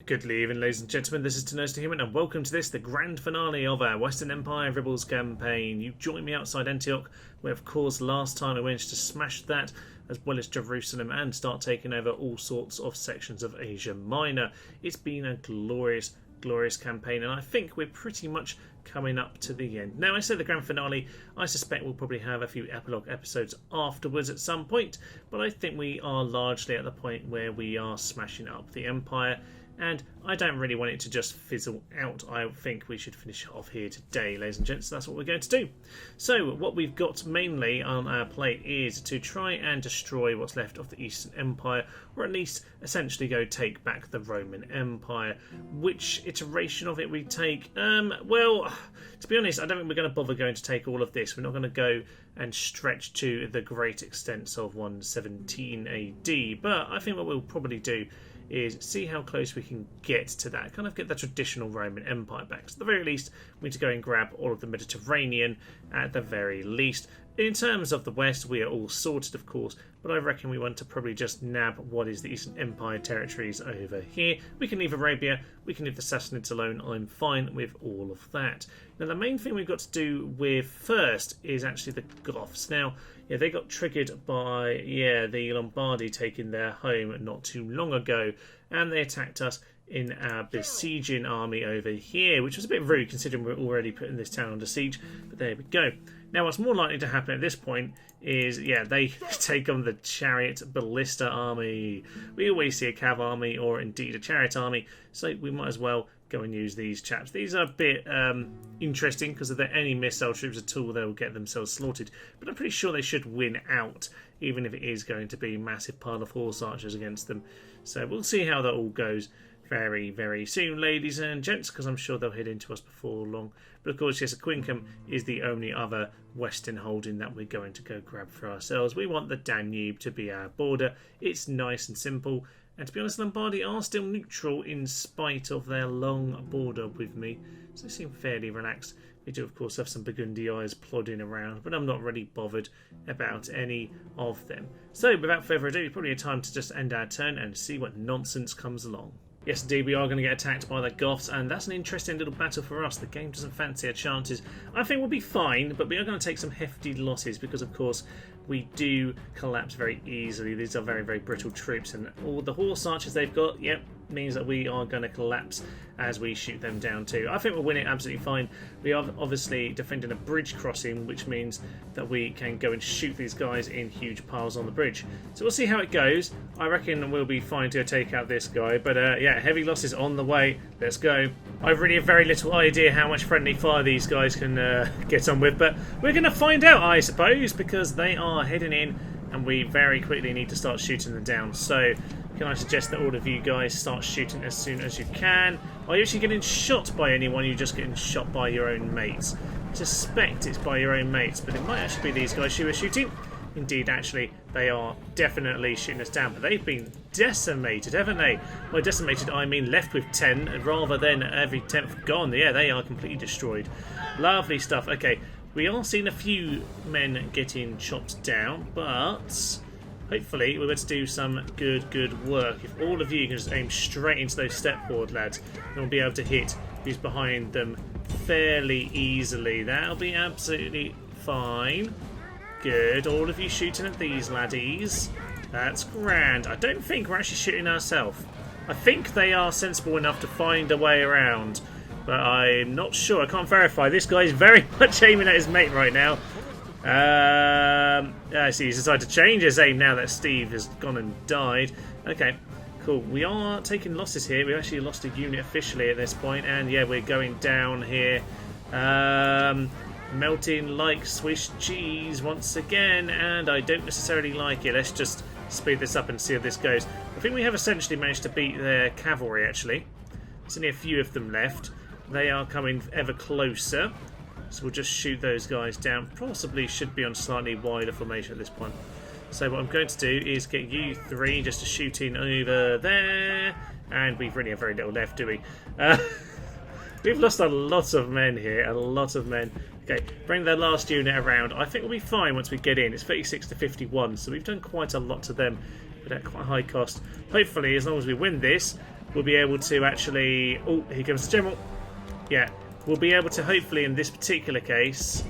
Good evening, ladies and gentlemen. This is Tarsus the Human, and welcome to the grand finale of our Western Empire Rebels campaign. You join me outside Antioch, where, of course, last time we managed to smash that, as well as Jerusalem, and start taking over all sorts of sections of Asia Minor. It's been a glorious campaign, and I think we're pretty much coming up to the end. Now, I say the grand finale, I suspect we'll probably have a few epilogue episodes afterwards at some point, but I think we are largely at the point where we are smashing up the Empire. And I don't really want it to just fizzle out. I think we should finish off here today, ladies and gents. That's what we're going to do. So what we've got mainly on our plate is to try and destroy what's left of the Eastern Empire, or at least essentially go take back the Roman Empire. Which iteration of it we take? Well, to be honest, I don't think we're going to bother going to take all of this. We're not going to go and stretch to the great extents of 117 AD. But I think what we'll probably do is see how close we can get to that, kind of get the traditional Roman Empire back. So at the very least, we need to go and grab all of the Mediterranean at the very least. In terms of the West, we are all sorted, of course, but I reckon we want to probably just nab what is the Eastern Empire territories over here. We can leave Arabia, we can leave the Sassanids alone, I'm fine with all of that. Now, the main thing we've got to do with first is actually the Goths. Now, yeah, they got triggered by, the Lombardi taking their home not too long ago, and they attacked us in our besieging army over here, which was a bit rude considering we're already putting this town under siege, but there we go. Now, what's more likely to happen at this point is, they take on the chariot ballista army. We always see a cav army or indeed a chariot army, so we might as well go and use these chaps. These are a bit interesting because if there are any missile troops at all, they'll get themselves slaughtered. But I'm pretty sure they should win out, even if it is going to be a massive pile of horse archers against them. So we'll see how that all goes very, very soon, ladies and gents, because I'm sure they'll head into us before long. But of course, yes, Aquincum is the only other Western holding that we're going to go grab for ourselves. We want the Danube to be our border. It's nice and simple. And to be honest, Lombardi are still neutral in spite of their long border with me. So they seem fairly relaxed. They do, of course, have some Burgundy eyes plodding around, but I'm not really bothered about any of them. So without further ado, it's probably a time to just end our turn and see what nonsense comes along. Yes, indeed, we are going to get attacked by the Goths, and that's an interesting little battle for us. The game doesn't fancy our chances. I think we'll be fine, but we are going to take some hefty losses because, of course, we do collapse very easily. These are very, very brittle troops, and all the horse archers they've got, means that we are going to collapse as we shoot them down too. I think we'll win it absolutely fine. We are obviously defending a bridge crossing, which means that we can go and shoot these guys in huge piles on the bridge. So we'll see how it goes. I reckon we'll be fine to take out this guy, but heavy losses on the way. Let's go. I've really very little idea how much friendly fire these guys can get on with, but we're going to find out, I suppose, because they are heading in and we very quickly need to start shooting them down. So can I suggest that all of you guys start shooting as soon as you can? Are you actually getting shot by anyone? You're just getting shot by your own mates. I suspect it's by your own mates, but it might actually be these guys who are shooting. Indeed, actually, they are definitely shooting us down, but they've been decimated, haven't they? By decimated, I mean left with 10 rather than every 10th gone. Yeah, they are completely destroyed. Lovely stuff. Okay, we are seeing a few men getting chopped down, but hopefully we're going to do some good work. If all of you can just aim straight into those step forward lads, then we'll be able to hit who's behind them fairly easily. That'll be absolutely fine. Good. All of you shooting at these laddies. That's grand. I don't think we're actually shooting ourselves. I think they are sensible enough to find a way around, but I'm not sure. I can't verify. This guy's very much aiming at his mate right now. I see he's decided to change his aim now that Steve has gone and died. Okay, cool. We are taking losses here. We've actually lost a unit officially at this point, and we're going down here. Melting like Swiss cheese once again, and I don't necessarily like it. Let's just speed this up and see how this goes. I think we have essentially managed to beat their cavalry, actually. There's only a few of them left. They are coming ever closer. So we'll just shoot those guys down. Possibly should be on slightly wider formation at this point. So what I'm going to do is get you three just to shoot in over there. And we've really have very little left, do we? We've lost a lot of men here. A lot of men. Okay, bring the last unit around. I think we'll be fine once we get in. It's 36 to 51, so we've done quite a lot to them, but at quite a high cost. Hopefully, as long as we win this, we'll be able to actually... Oh, here comes the general. Yeah, we'll be able to, hopefully, in this particular case,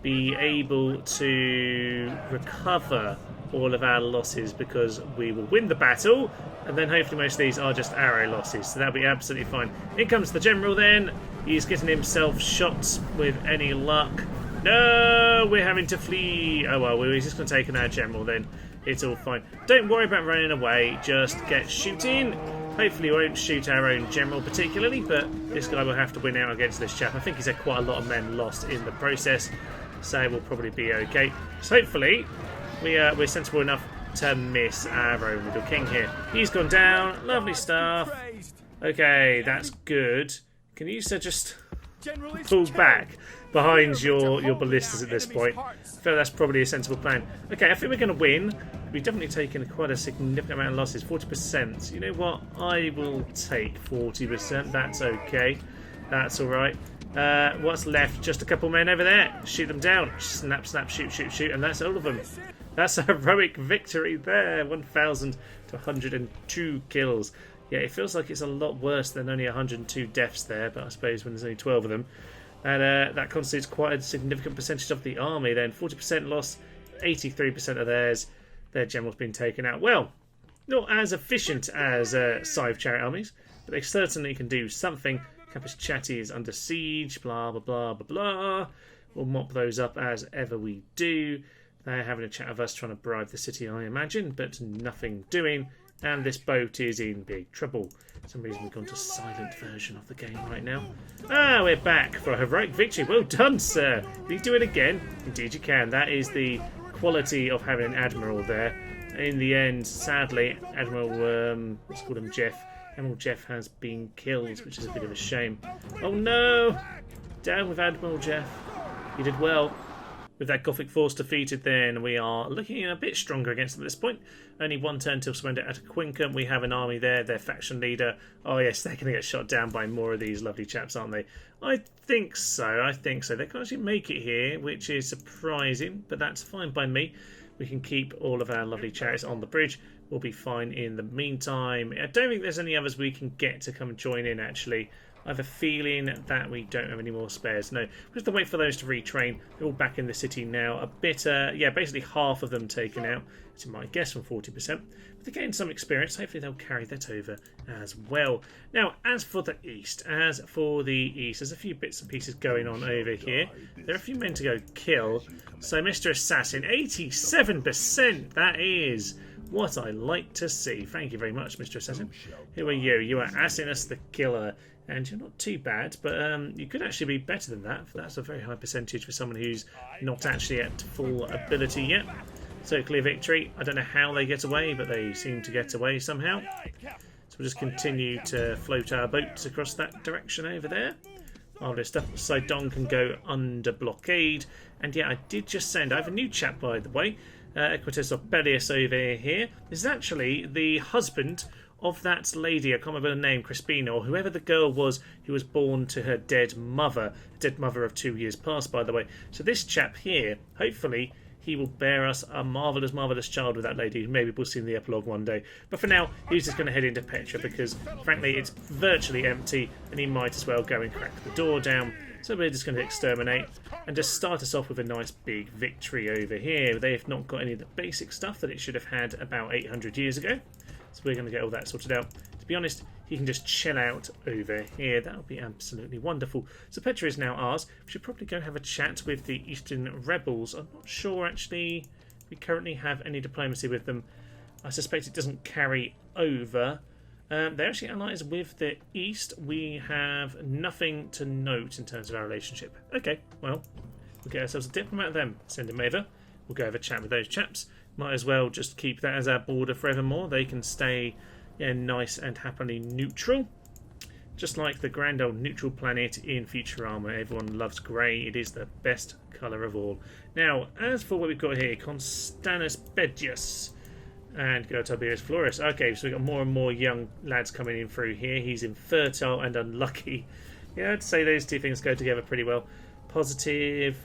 be able to recover all of our losses because we will win the battle, and then hopefully most of these are just arrow losses, so that'll be absolutely fine. In comes the general then. He's getting himself shot with any luck. No, we're having to flee. Oh well, we're just going to take an our general then. It's all fine. Don't worry about running away, just get shooting. Hopefully we won't shoot our own general particularly, but this guy will have to win out against this chap. I think he's had quite a lot of men lost in the process, so we'll probably be okay. So hopefully we're sensible enough to miss our own little king here. He's gone down. Lovely stuff. Okay, that's good. Can you just pull back behind your ballistas at this point? I feel that's probably a sensible plan. Okay, I think we're going to win. We've definitely taken quite a significant amount of losses. 40%. You know what? I will take 40%. That's okay. That's all right. What's left? Just a couple men over there. Shoot them down. Snap, snap, shoot, shoot, shoot. And that's all of them. That's a heroic victory there. 1,000 to 102 kills. Yeah, it feels like it's a lot worse than only 102 deaths there, but I suppose when there's only 12 of them. And that constitutes quite a significant percentage of the army then. 40% loss, 83% of theirs. Their general's been taken out. Well, not as efficient as Scythe chariot armies, but they certainly can do something. Campus Chatty is under siege, blah, blah, blah, blah, blah. We'll mop those up as ever we do. They're having a chat of us trying to bribe the city, I imagine, but nothing doing. And this boat is in big trouble. For some reason we've gone to silent version of the game right now. Ah, we're back for a heroic victory. Well done, sir. Can you do it again? Indeed you can. That is the quality of having an admiral there. In the end, sadly, Admiral, let's call him Jeff. Admiral Jeff has been killed, which is a bit of a shame. Oh no! Down with Admiral Jeff. You did well. With that Gothic force defeated then, we are looking a bit stronger against them at this point. Only one turn till surrender at Quincum. We have an army there, their faction leader. Oh yes, they're going to get shot down by more of these lovely chaps, aren't they? I think so, They can actually make it here, which is surprising, but that's fine by me. We can keep all of our lovely chariots on the bridge. We'll be fine in the meantime. I don't think there's any others we can get to come and join in, actually. I have a feeling that we don't have any more spares. No, we have to wait for those to retrain. They're all back in the city now. A bit, yeah, basically half of them taken out. As you might guess, from 40%. But they gained some experience. Hopefully they'll carry that over as well. Now, as for the east, there's a few bits and pieces going on over here. There are a few men to go kill. So, Mr. Assassin, 87%. That is what I like to see. Thank you very much, Mr. Assassin. Who are you? You are Asinus the Killer. And you're not too bad, but you could actually be better than that. That's a very high percentage for someone who's not actually at full ability yet. So clear victory. I don't know how they get away, but they seem to get away somehow. So we'll just continue to float our boats across that direction over there. Marvellous stuff. Sidon can go under blockade. And yeah, I did just send... I have a new chap, by the way. Equitus Opelius over here. This is actually the husband of that lady, I can't remember her name, Crispina, or whoever the girl was who was born to her dead mother of 2 years past, by the way. So this chap here, hopefully, he will bear us a marvellous, marvellous child with that lady. Maybe we'll see in the epilogue one day. But for now, he's just going to head into Petra because, frankly, it's virtually empty and he might as well go and crack the door down. So we're just going to exterminate and just start us off with a nice big victory over here. They have not got any of the basic stuff that it should have had about 800 years ago. So we're going to get all that sorted out. To be honest, he can just chill out over here. That would be absolutely wonderful. So Petra is now ours. We should probably go have a chat with the Eastern rebels. I'm not sure, actually, we currently have any diplomacy with them. I suspect it doesn't carry over. They're actually allies with the East. We have nothing to note in terms of our relationship. Okay, well, we'll get ourselves a diplomat then. Send him over. We'll go have a chat with those chaps. Might as well just keep that as our border forevermore. They can stay nice and happily neutral. Just like the grand old neutral planet in Futurama. Everyone loves grey. It is the best colour of all. Now, as for what we've got here, Constanus Bedius and Tiberius Florus. Okay, so we've got more and more young lads coming in through here. He's infertile and unlucky. Yeah, I'd say those two things go together pretty well. Positive,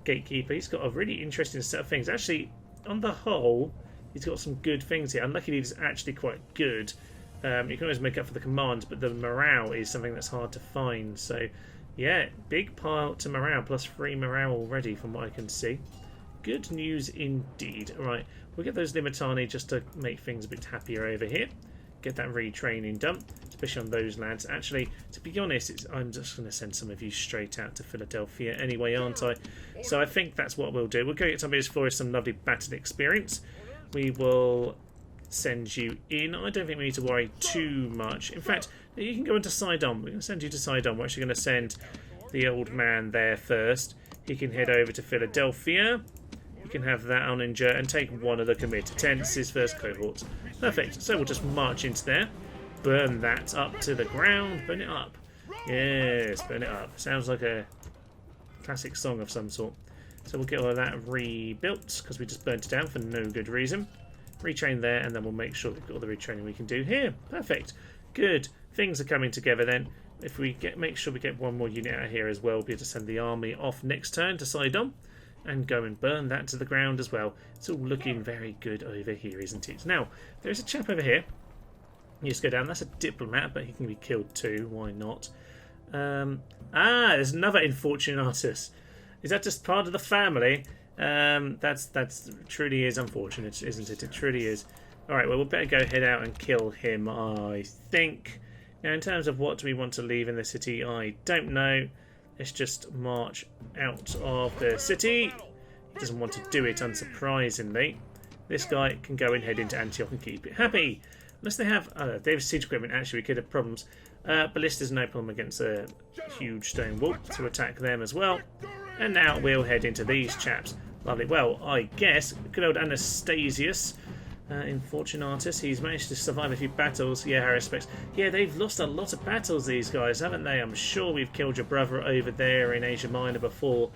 gatekeeper. He's got a really interesting set of things. Actually, on the whole, he's got some good things here. Unlucky is actually quite good. You can always make up for the command, but the morale is something that's hard to find. So, yeah, big pile to morale, plus 3 morale already from what I can see. Good news indeed. Right, we'll get those Limitani just to make things a bit happier over here. Get that retraining done, especially on those lads. Actually, to be honest, I'm just going to send some of you straight out to Philadelphia anyway, aren't I? So I think that's what we'll do. We'll go get somebody for some lovely battle experience. We will send you in. I don't think we need to worry too much. In fact, you can go into Sidon. We're going to send you to Sidon. We're actually going to send the old man there first. He can head over to Philadelphia. You can have that on injure and take one of the committed tents, his first cohort. Perfect. So we'll just march into there. Burn that up to the ground. Burn it up. Yes, burn it up. Sounds like a classic song of some sort. So we'll get all of that rebuilt because we just burnt it down for no good reason. Retrain there, and then we'll make sure we've got all the retraining we can do here. Perfect. Good. Things are coming together then. If we make sure we get one more unit out of here as well, we'll be able to send the army off next turn to Sidon and go and burn that to the ground as well. It's all looking very good over here, isn't it? Now, there's a chap over here. You just go down. That's a diplomat, but he can be killed too. Why not? There's another Infortunatus. Is that just part of the family? That's truly is unfortunate, isn't it? It truly is. Alright, well, we'll better go head out and kill him, I think. Now, in terms of what do we want to leave in the city, I don't know. Let's just march out of the city. He doesn't want to do it, unsurprisingly. This guy can go and head into Antioch and keep it happy. Unless they have... they have siege equipment. Actually, we could have problems. Ballista's no problem against a huge stone wall to attack them as well. And now we'll head into these chaps. Lovely. Well, I guess good old Anastasius, Infortunatus, he's managed to survive a few battles. Yeah, I respect. Yeah, they've lost a lot of battles, these guys, haven't they? I'm sure we've killed your brother over there in Asia Minor before.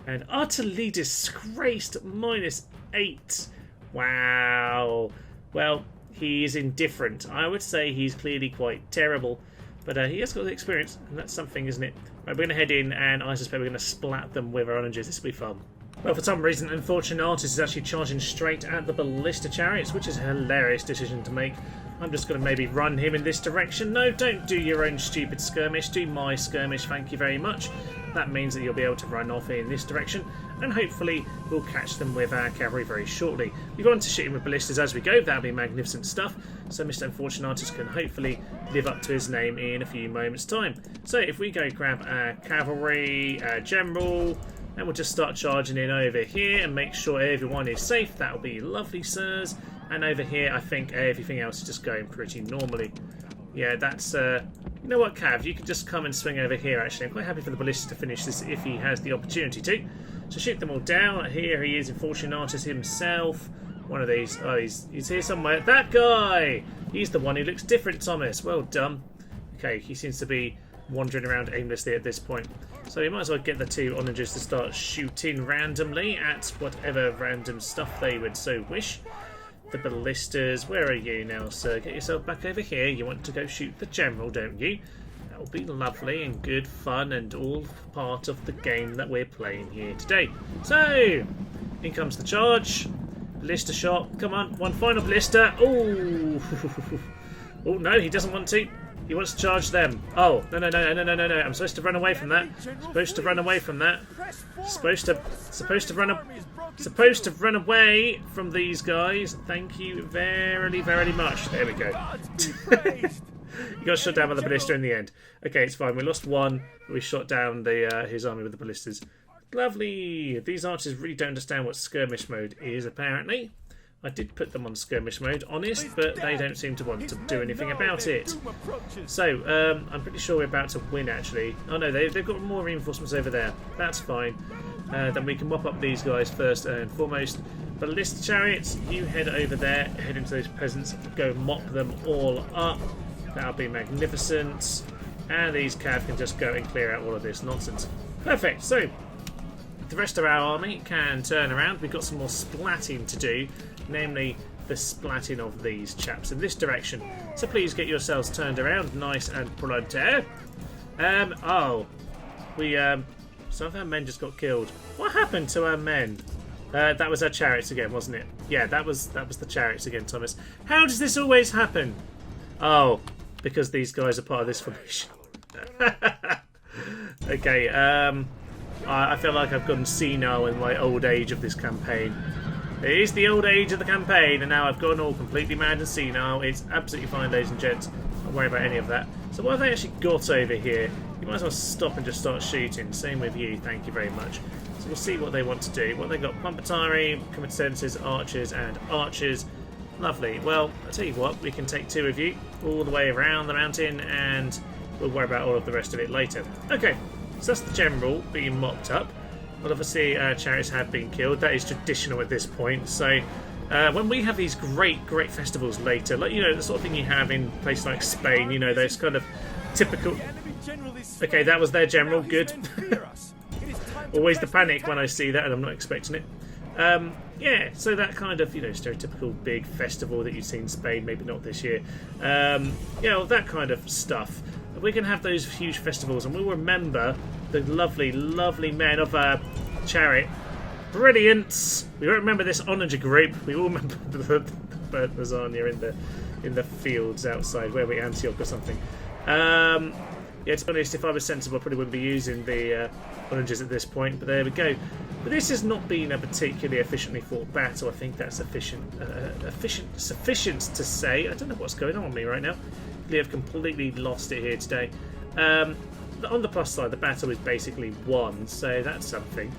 And utterly disgraced, -8. Wow. Well, he is indifferent. I would say he's clearly quite terrible. But he has got the experience, and that's something, isn't it? Right, we're going to head in, and I suspect we're going to splat them with our oranges. This will be fun. Well, for some reason, Infortunatus is actually charging straight at the ballista chariots, which is a hilarious decision to make. I'm just going to maybe run him in this direction. No, don't do your own stupid skirmish. Do my skirmish, thank you very much. That means that you'll be able to run off in this direction, and hopefully we'll catch them with our cavalry very shortly. We've gone to shoot him with ballistas as we go. That'll be magnificent stuff. So Mr. Infortunatus can hopefully live up to his name in a few moments' time. So if we go grab our cavalry, our general, and we'll just start charging in over here and make sure everyone is safe. That'll be lovely, sirs. And over here, I think everything else is just going pretty normally. Yeah, that's... you know what, Cav? You could just come and swing over here, actually. I'm quite happy for the ballista to finish this if he has the opportunity to. So shoot them all down. Here he is, Infortunatus himself. One of these. Oh, he's here somewhere. That guy! He's the one who looks different, Thomas. Well done. Okay, he seems to be wandering around aimlessly at this point. So we might as well get the two onagers to start shooting randomly at whatever random stuff they would so wish. The ballistas, where are you now, sir? Get yourself back over here. You want to go shoot the general, don't you? That will be lovely and good fun and all part of the game that we're playing here today. So, in comes the charge. Ballista shot. Come on, one final ballista. Oh, oh no, he doesn't want to. He wants to charge them. Oh, no. I'm supposed to run away from that. Supposed to run away from that. Supposed to run away from these guys. Thank you very, very much. There we go. He got shot down by the ballista in the end. Okay, it's fine. We lost one. We shot down his army with the ballistas. Lovely. These archers really don't understand what skirmish mode is, apparently. I did put them on skirmish mode, honest, but they don't seem to want to do anything about it. So, I'm pretty sure we're about to win, actually. Oh no, they've got more reinforcements over there. That's fine. Then we can mop up these guys first and foremost. Ballista chariots, you head over there, head into those peasants, go mop them all up. That'll be magnificent. And these cav can just go and clear out all of this nonsense. Perfect. So, the rest of our army can turn around. We've got some more splatting to do, namely the splatting of these chaps in this direction. So please get yourselves turned around, nice and pronto. Some of our men just got killed. What happened to our men? That was our chariots again, wasn't it? Yeah, that was the chariots again, Thomas. How does this always happen? Oh, because these guys are part of this formation. Okay, I feel like I've gone senile in my old age of this campaign. It is the old age of the campaign, and now I've gone all completely mad and senile. It's absolutely fine, ladies and gents. Don't worry about any of that. So what have they actually got over here? You might as well stop and just start shooting. Same with you, thank you very much. So we'll see what they want to do. What they got? Pumpatari, combatants, archers, and archers. Lovely. Well, I'll tell you what, we can take 2 of you all the way around the mountain, and we'll worry about all of the rest of it later. Okay, so that's the general being mopped up. But obviously chariots have been killed. That is traditional at this point. So when we have these great festivals later, like, you know, the sort of thing you have in places like Spain, you know, those kind of typical... Okay, that was their general, good. Always the panic when I see that and I'm not expecting it. Yeah, so that kind of, you know, stereotypical big festival that you see in Spain, maybe not this year. You know, that kind of stuff. We can have those huge festivals and we'll remember the lovely, lovely men of Chariot. Brilliant! We won't remember this onager group. We will remember the lasagna in the fields outside. Where we Antioch or something. Yeah, to be honest, if I was sensible, I probably wouldn't be using the onagers at this point. But there we go. But this has not been a particularly efficiently fought battle. I think that's sufficient to say. I don't know what's going on with me right now. I've completely lost it here today. On the plus side, the battle is basically won, so that's something.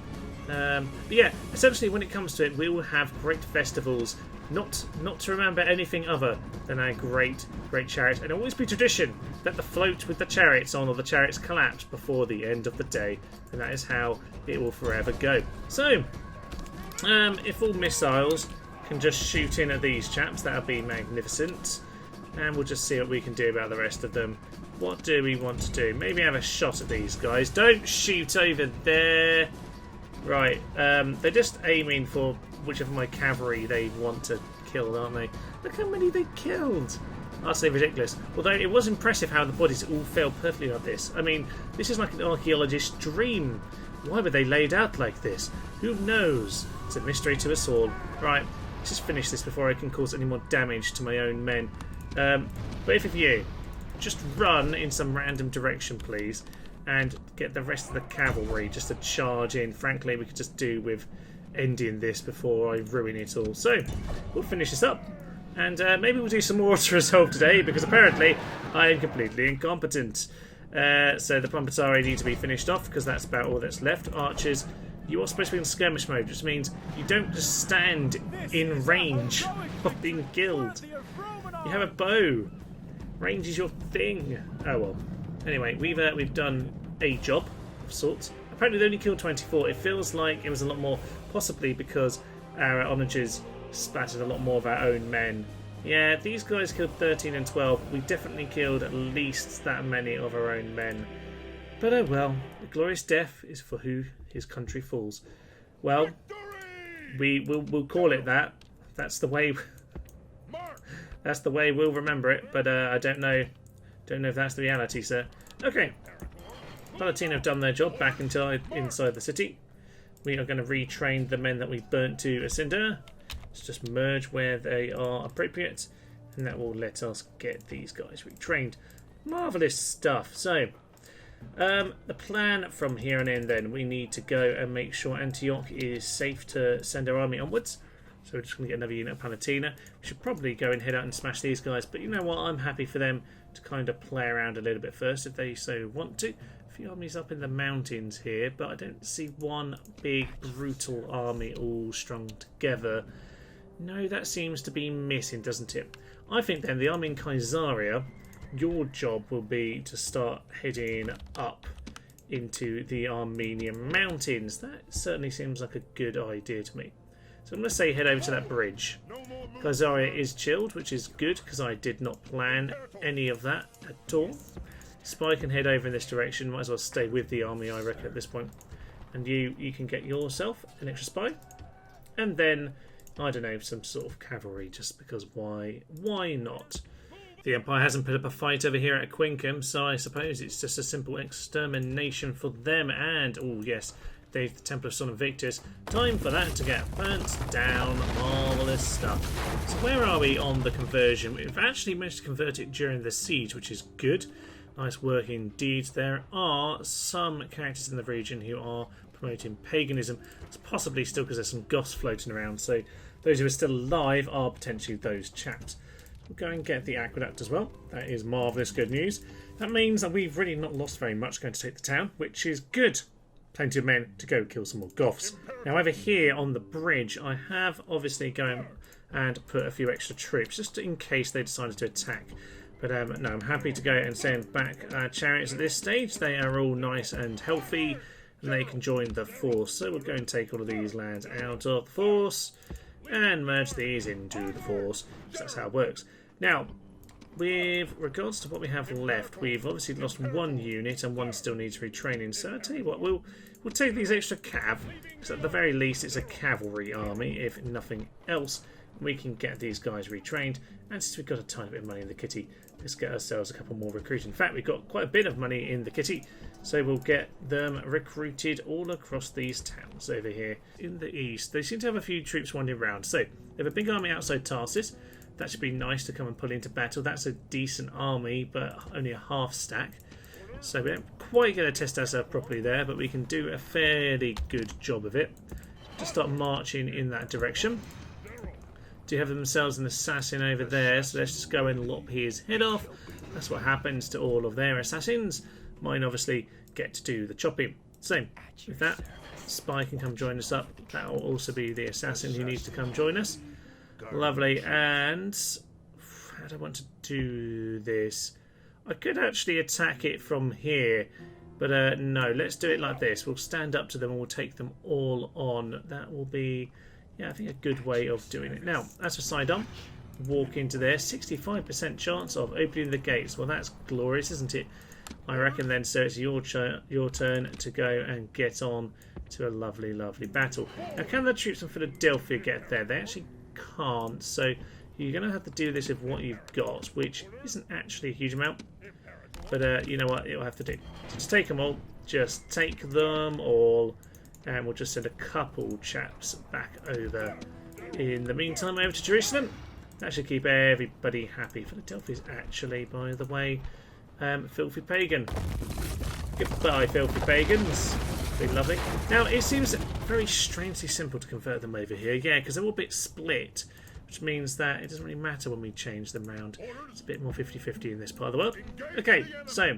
But yeah, essentially when it comes to it, we will have great festivals, not to remember anything other than our great chariots, and always be tradition that the float with the chariots on or the chariots collapse before the end of the day, and that is how it will forever go. So, if all missiles can just shoot in at these chaps, that would be magnificent. And we'll just see what we can do about the rest of them. What do we want to do? Maybe have a shot at these guys. Don't shoot over there. Right, they're just aiming for whichever my cavalry they want to kill, aren't they? Look how many they killed. I'll say ridiculous. Although it was impressive how the bodies all fell perfectly like this. I mean, this is like an archaeologist's dream. Why were they laid out like this? Who knows? It's a mystery to us all. Right, let's just finish this before I can cause any more damage to my own men. Both of you, just run in some random direction, please, and get the rest of the cavalry just to charge in. Frankly, we could just do with ending this before I ruin it all. So, we'll finish this up, and maybe we'll do some more to resolve today, because apparently I am completely incompetent. So the Pumpatari need to be finished off, because that's about all that's left. Archers, you are supposed to be in skirmish mode, which means you don't just stand in range of being killed. You have a bow. Range is your thing. Oh well. Anyway, we've done a job of sorts. Apparently they only killed 24. It feels like it was a lot more, possibly because our onagers splattered a lot more of our own men. Yeah, these guys killed 13 and 12. We definitely killed at least that many of our own men. But oh well, the glorious death is for who his country falls. Well, we'll call it that. That's the way. That's the way we'll remember it. But I don't know if that's the reality, sir. Okay, Palatine have done their job back inside the city. We are going to retrain the men that we burnt to a cinder. Let's just merge where they are appropriate, and that will let us get these guys retrained. Marvellous stuff. So, the plan from here on in, then, we need to go and make sure Antioch is safe to send our army onwards. So we're just going to get another unit of Palatina. We should probably go and head out and smash these guys, but you know what? I'm happy for them to kind of play around a little bit first if they so want to. A few armies up in the mountains here, but I don't see one big brutal army all strung together. No, that seems to be missing, doesn't it? I think then the army in Caesarea, your job will be to start heading up into the Armenian mountains. That certainly seems like a good idea to me. So I'm going to say head over to that bridge. Caesarea is chilled, which is good because I did not plan any of that at all. Spy can head over in this direction. Might as well stay with the army, I reckon, at this point. And you can get yourself an extra spy. And then, I don't know, some sort of cavalry, just because why not? The Empire hasn't put up a fight over here at Quincum, so I suppose it's just a simple extermination for them. And, oh yes, the Temple of Sun Invictus. Time for that to get burnt down. Marvellous stuff. So where are we on the conversion? We've actually managed to convert it during the siege, which is good. Nice work indeed. There are some characters in the region who are promoting paganism. It's possibly still because there's some Goths floating around. So those who are still alive are potentially those chaps. We'll go and get the aqueduct as well. That is marvellous good news. That means that we've really not lost very much going to take the town, which is good. Plenty of men to go kill some more Goths. Now over here on the bridge, I have obviously gone and put a few extra troops just in case they decided to attack. But no, I'm happy to go and send back chariots at this stage. They are all nice and healthy and they can join the force. So we'll go and take all of these lads out of the force and merge these into the force. So that's how it works. Now, with regards to what we have left, we've obviously lost one unit and one still needs retraining. So I'll tell you what, we'll take these extra cav, because at the very least it's a cavalry army, if nothing else. We can get these guys retrained, and since we've got a tiny bit of money in the kitty, let's get ourselves a couple more recruits. In fact, we've got quite a bit of money in the kitty, so we'll get them recruited all across these towns over here in the east. They seem to have a few troops wandering around. So they have a big army outside Tarsus. That should be nice to come and pull into battle. That's a decent army, but only a half stack. So we don't quite get to test ourselves properly there, but we can do a fairly good job of it. Just start marching in that direction. Do have themselves an assassin over there, so let's just go and lop his head off. That's what happens to all of their assassins. Mine obviously get to do the chopping. So with that, Spy can come join us up. That will also be the assassin who needs to come join us. Lovely. And how do I want to do this? I could actually attack it from here, but no, let's do it like this. We'll stand up to them and we'll take them all on. That will be, yeah, I think a good way of doing it. Now, as for Sidon, walk into there. 65% chance of opening the gates. Well, that's glorious, isn't it? I reckon then, so it's your turn to go and get on to a lovely, lovely battle. Now, can the troops from Philadelphia get there? They actually can't, so you're going to have to do this with what you've got, which isn't actually a huge amount. But you know what, it'll have to do. Just take them all. Just take them all. And we'll just send a couple chaps back over. In the meantime, over to Jerusalem. That should keep everybody happy. Philadelphia's actually, by the way, filthy pagan. Goodbye, filthy pagans. Be lovely. Now, it seems very strangely simple to convert them over here. Yeah, because they're all a bit split, which means that it doesn't really matter when we change them round. It's a bit more 50-50 in this part of the world. Okay, so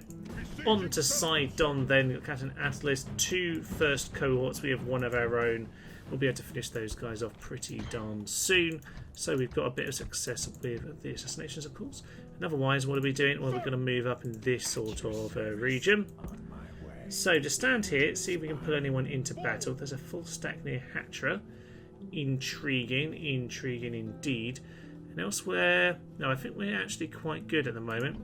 on to Sidon then. Captain Atlas, 2 first cohorts. We have one of our own. We'll be able to finish those guys off pretty darn soon. So we've got a bit of success with the assassinations, of course. And otherwise, what are we doing? Well, we're going to move up in this sort of region. So just stand here, see if we can put anyone into battle. There's a full stack near Hatra. Intriguing, intriguing indeed. And elsewhere, no, I think we're actually quite good at the moment.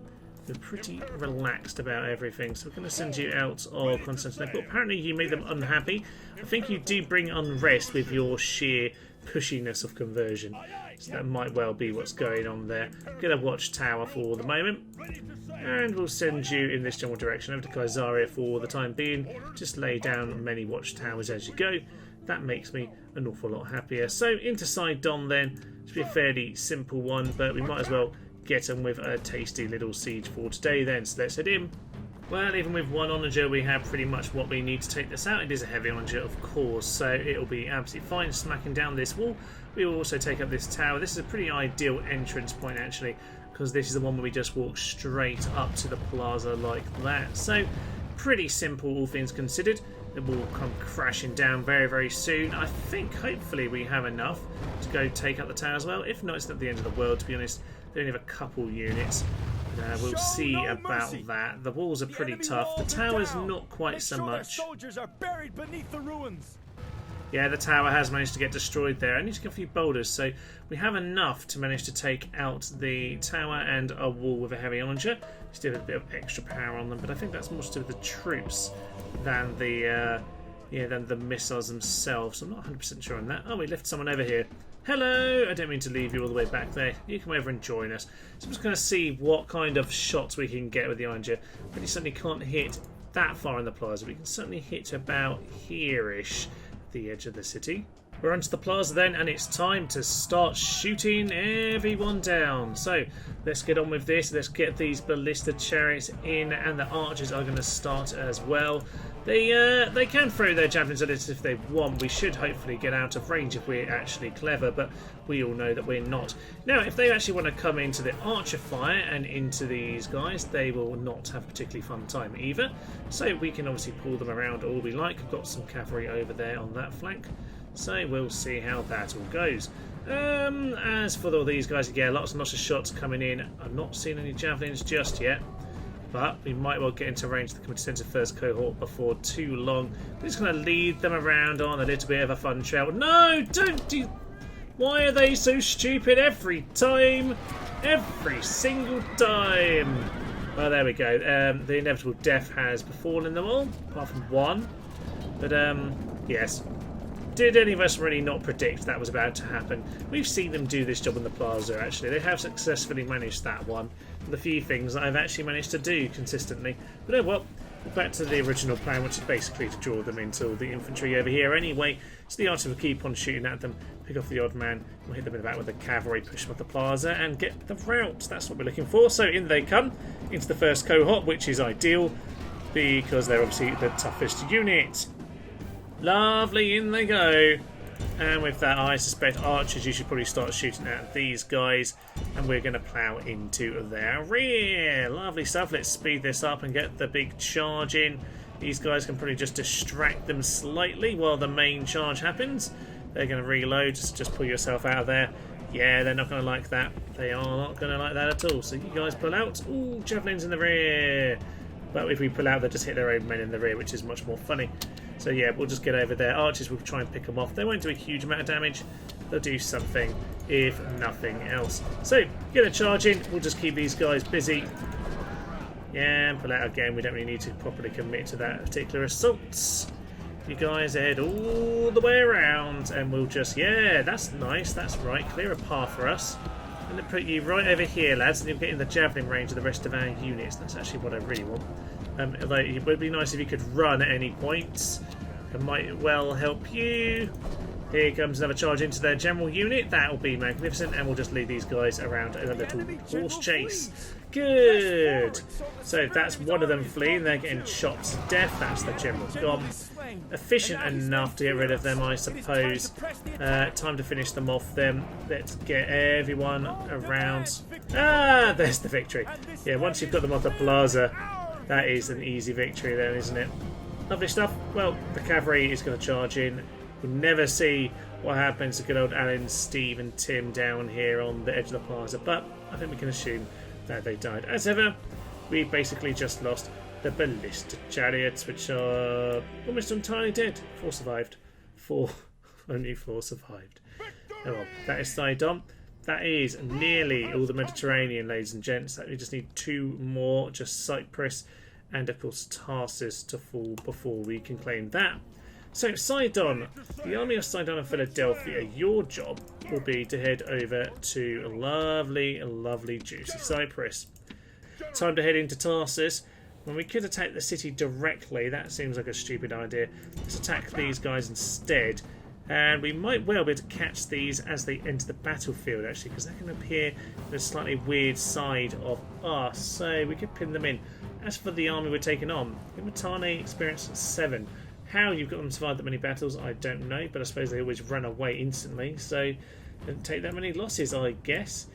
We're pretty relaxed about everything, so we're going to send you out of Constantinople. Apparently you made them unhappy. I think you do bring unrest with your sheer pushiness of conversion. So that might well be what's going on there. Get a watchtower for the moment. And we'll send you in this general direction over to Caesarea for the time being. Just lay down many watchtowers as you go. That makes me an awful lot happier. So into Sidon then. It's be a fairly simple one, but we might as well get on with a tasty little siege for today then. So let's head in. Well, even with one onager, we have pretty much what we need to take this out. It is a heavy onager, of course, so it'll be absolutely fine smacking down this wall. We will also take up this tower. This is a pretty ideal entrance point, actually, because this is the one where we just walk straight up to the plaza like that. So, pretty simple, all things considered. It will come crashing down very, very soon. I think, hopefully, we have enough to go take up the tower as well. If not, it's not the end of the world, to be honest. They only have a couple units. We'll see about that. The walls are pretty tough. The tower's not quite so much. Soldiers are buried beneath the ruins. Yeah, the tower has managed to get destroyed there. I need to get a few boulders, so we have enough to manage to take out the tower and a wall with a heavy onager. Still have a bit of extra power on them, but I think that's more to do with the troops than the missiles themselves. I'm not 100% sure on that. Oh, we left someone over here. Hello! I don't mean to leave you all the way back there. You come over and join us. So I'm just going to see what kind of shots we can get with the onager. But he certainly can't hit that far in the plaza. We can certainly hit about here-ish, the edge of the city. We're onto the plaza then, and it's time to start shooting everyone down. So let's get on with this. Let's get these ballista chariots in, and the archers are going to start as well. They can throw their javelins at us if they want. We should hopefully get out of range if we're actually clever, but we all know that we're not. Now, if they actually want to come into the archer fire and into these guys, they will not have a particularly fun time either. So we can obviously pull them around all we like. We've got some cavalry over there on that flank. So we'll see how that all goes. As for all these guys, yeah, lots and lots of shots coming in. I'm not seeing any javelins just yet, but we might well get into range to come into first cohort before too long. We're just going to lead them around on a little bit of a fun trail. No, don't do... Why are they so stupid every time? Every single time. Well, there we go. The inevitable death has befallen them all, apart from one. But, yes. Did any of us really not predict that was about to happen? We've seen them do this job in the plaza, actually. They have successfully managed that one. The few things that I've actually managed to do consistently. But oh well, back to the original plan, which is basically to draw them into the infantry over here anyway. So the archers will keep on shooting at them, pick off the odd man, we'll hit them in the back with the cavalry, push them off the plaza, and get the rout. That's what we're looking for. So in they come, into the first cohort, which is ideal, because they're obviously the toughest unit. Lovely, in they go. And with that, I suspect archers, you should probably start shooting at these guys, and we're going to plough into their rear. Lovely stuff. Let's speed this up and get the big charge in. These guys can probably just distract them slightly while the main charge happens. They're going to reload. Just pull yourself out of there. Yeah, they're not going to like that. They are not going to like that at all. So you guys pull out. Ooh, javelins in the rear. But if we pull out, they just hit their own men in the rear, which is much more funny. So yeah, we'll just get over there. Archers will try and pick them off. They won't do a huge amount of damage. They'll do something, if nothing else. So, get a charge in. We'll just keep these guys busy. Yeah, and pull out again. We don't really need to properly commit to that particular assault. You guys head all the way around, and we'll just... Yeah, that's nice. That's right. Clear a path for us. I'm going to put you right over here, lads, and you'll get in the javelin range of the rest of our units. That's actually what I really want. Although it would be nice if you could run at any point. It might well help you. Here comes another charge into their general unit. That'll be magnificent, and we'll just lead these guys around in a little horse chase. Good. So that's one of them fleeing. They're getting shot to death. That's the general gone. Efficient enough to get rid of them, I suppose. Time to finish them off then. Let's get everyone around. Ah, there's the victory. Yeah, once you've got them off the plaza, that is an easy victory then, isn't it? Lovely stuff. Well, the cavalry is going to charge in. We'll never see what happens to good old Alan, Steve and Tim down here on the edge of the plaza, but I think we can assume that they died. As ever, we basically just lost the ballista chariots, which are almost entirely dead. 4 survived. Only 4 survived. Oh well, that is Sidon. That is nearly all the Mediterranean, ladies and gents. We just need 2 more, just Cyprus and, of course, Tarsus to fall before we can claim that. So, Sidon, the army of Sidon and Philadelphia, your job will be to head over to lovely, lovely, juicy Cyprus. Time to head into Tarsus. When we could attack the city directly, that seems like a stupid idea. Let's attack these guys instead. And we might well be able to catch these as they enter the battlefield, actually, because they can appear on a slightly weird side of us. So we could pin them in. As for the army we're taking on, Imatane experience 7. How you've got them to survive that many battles, I don't know, but I suppose they always run away instantly, so they don't take that many losses, I guess.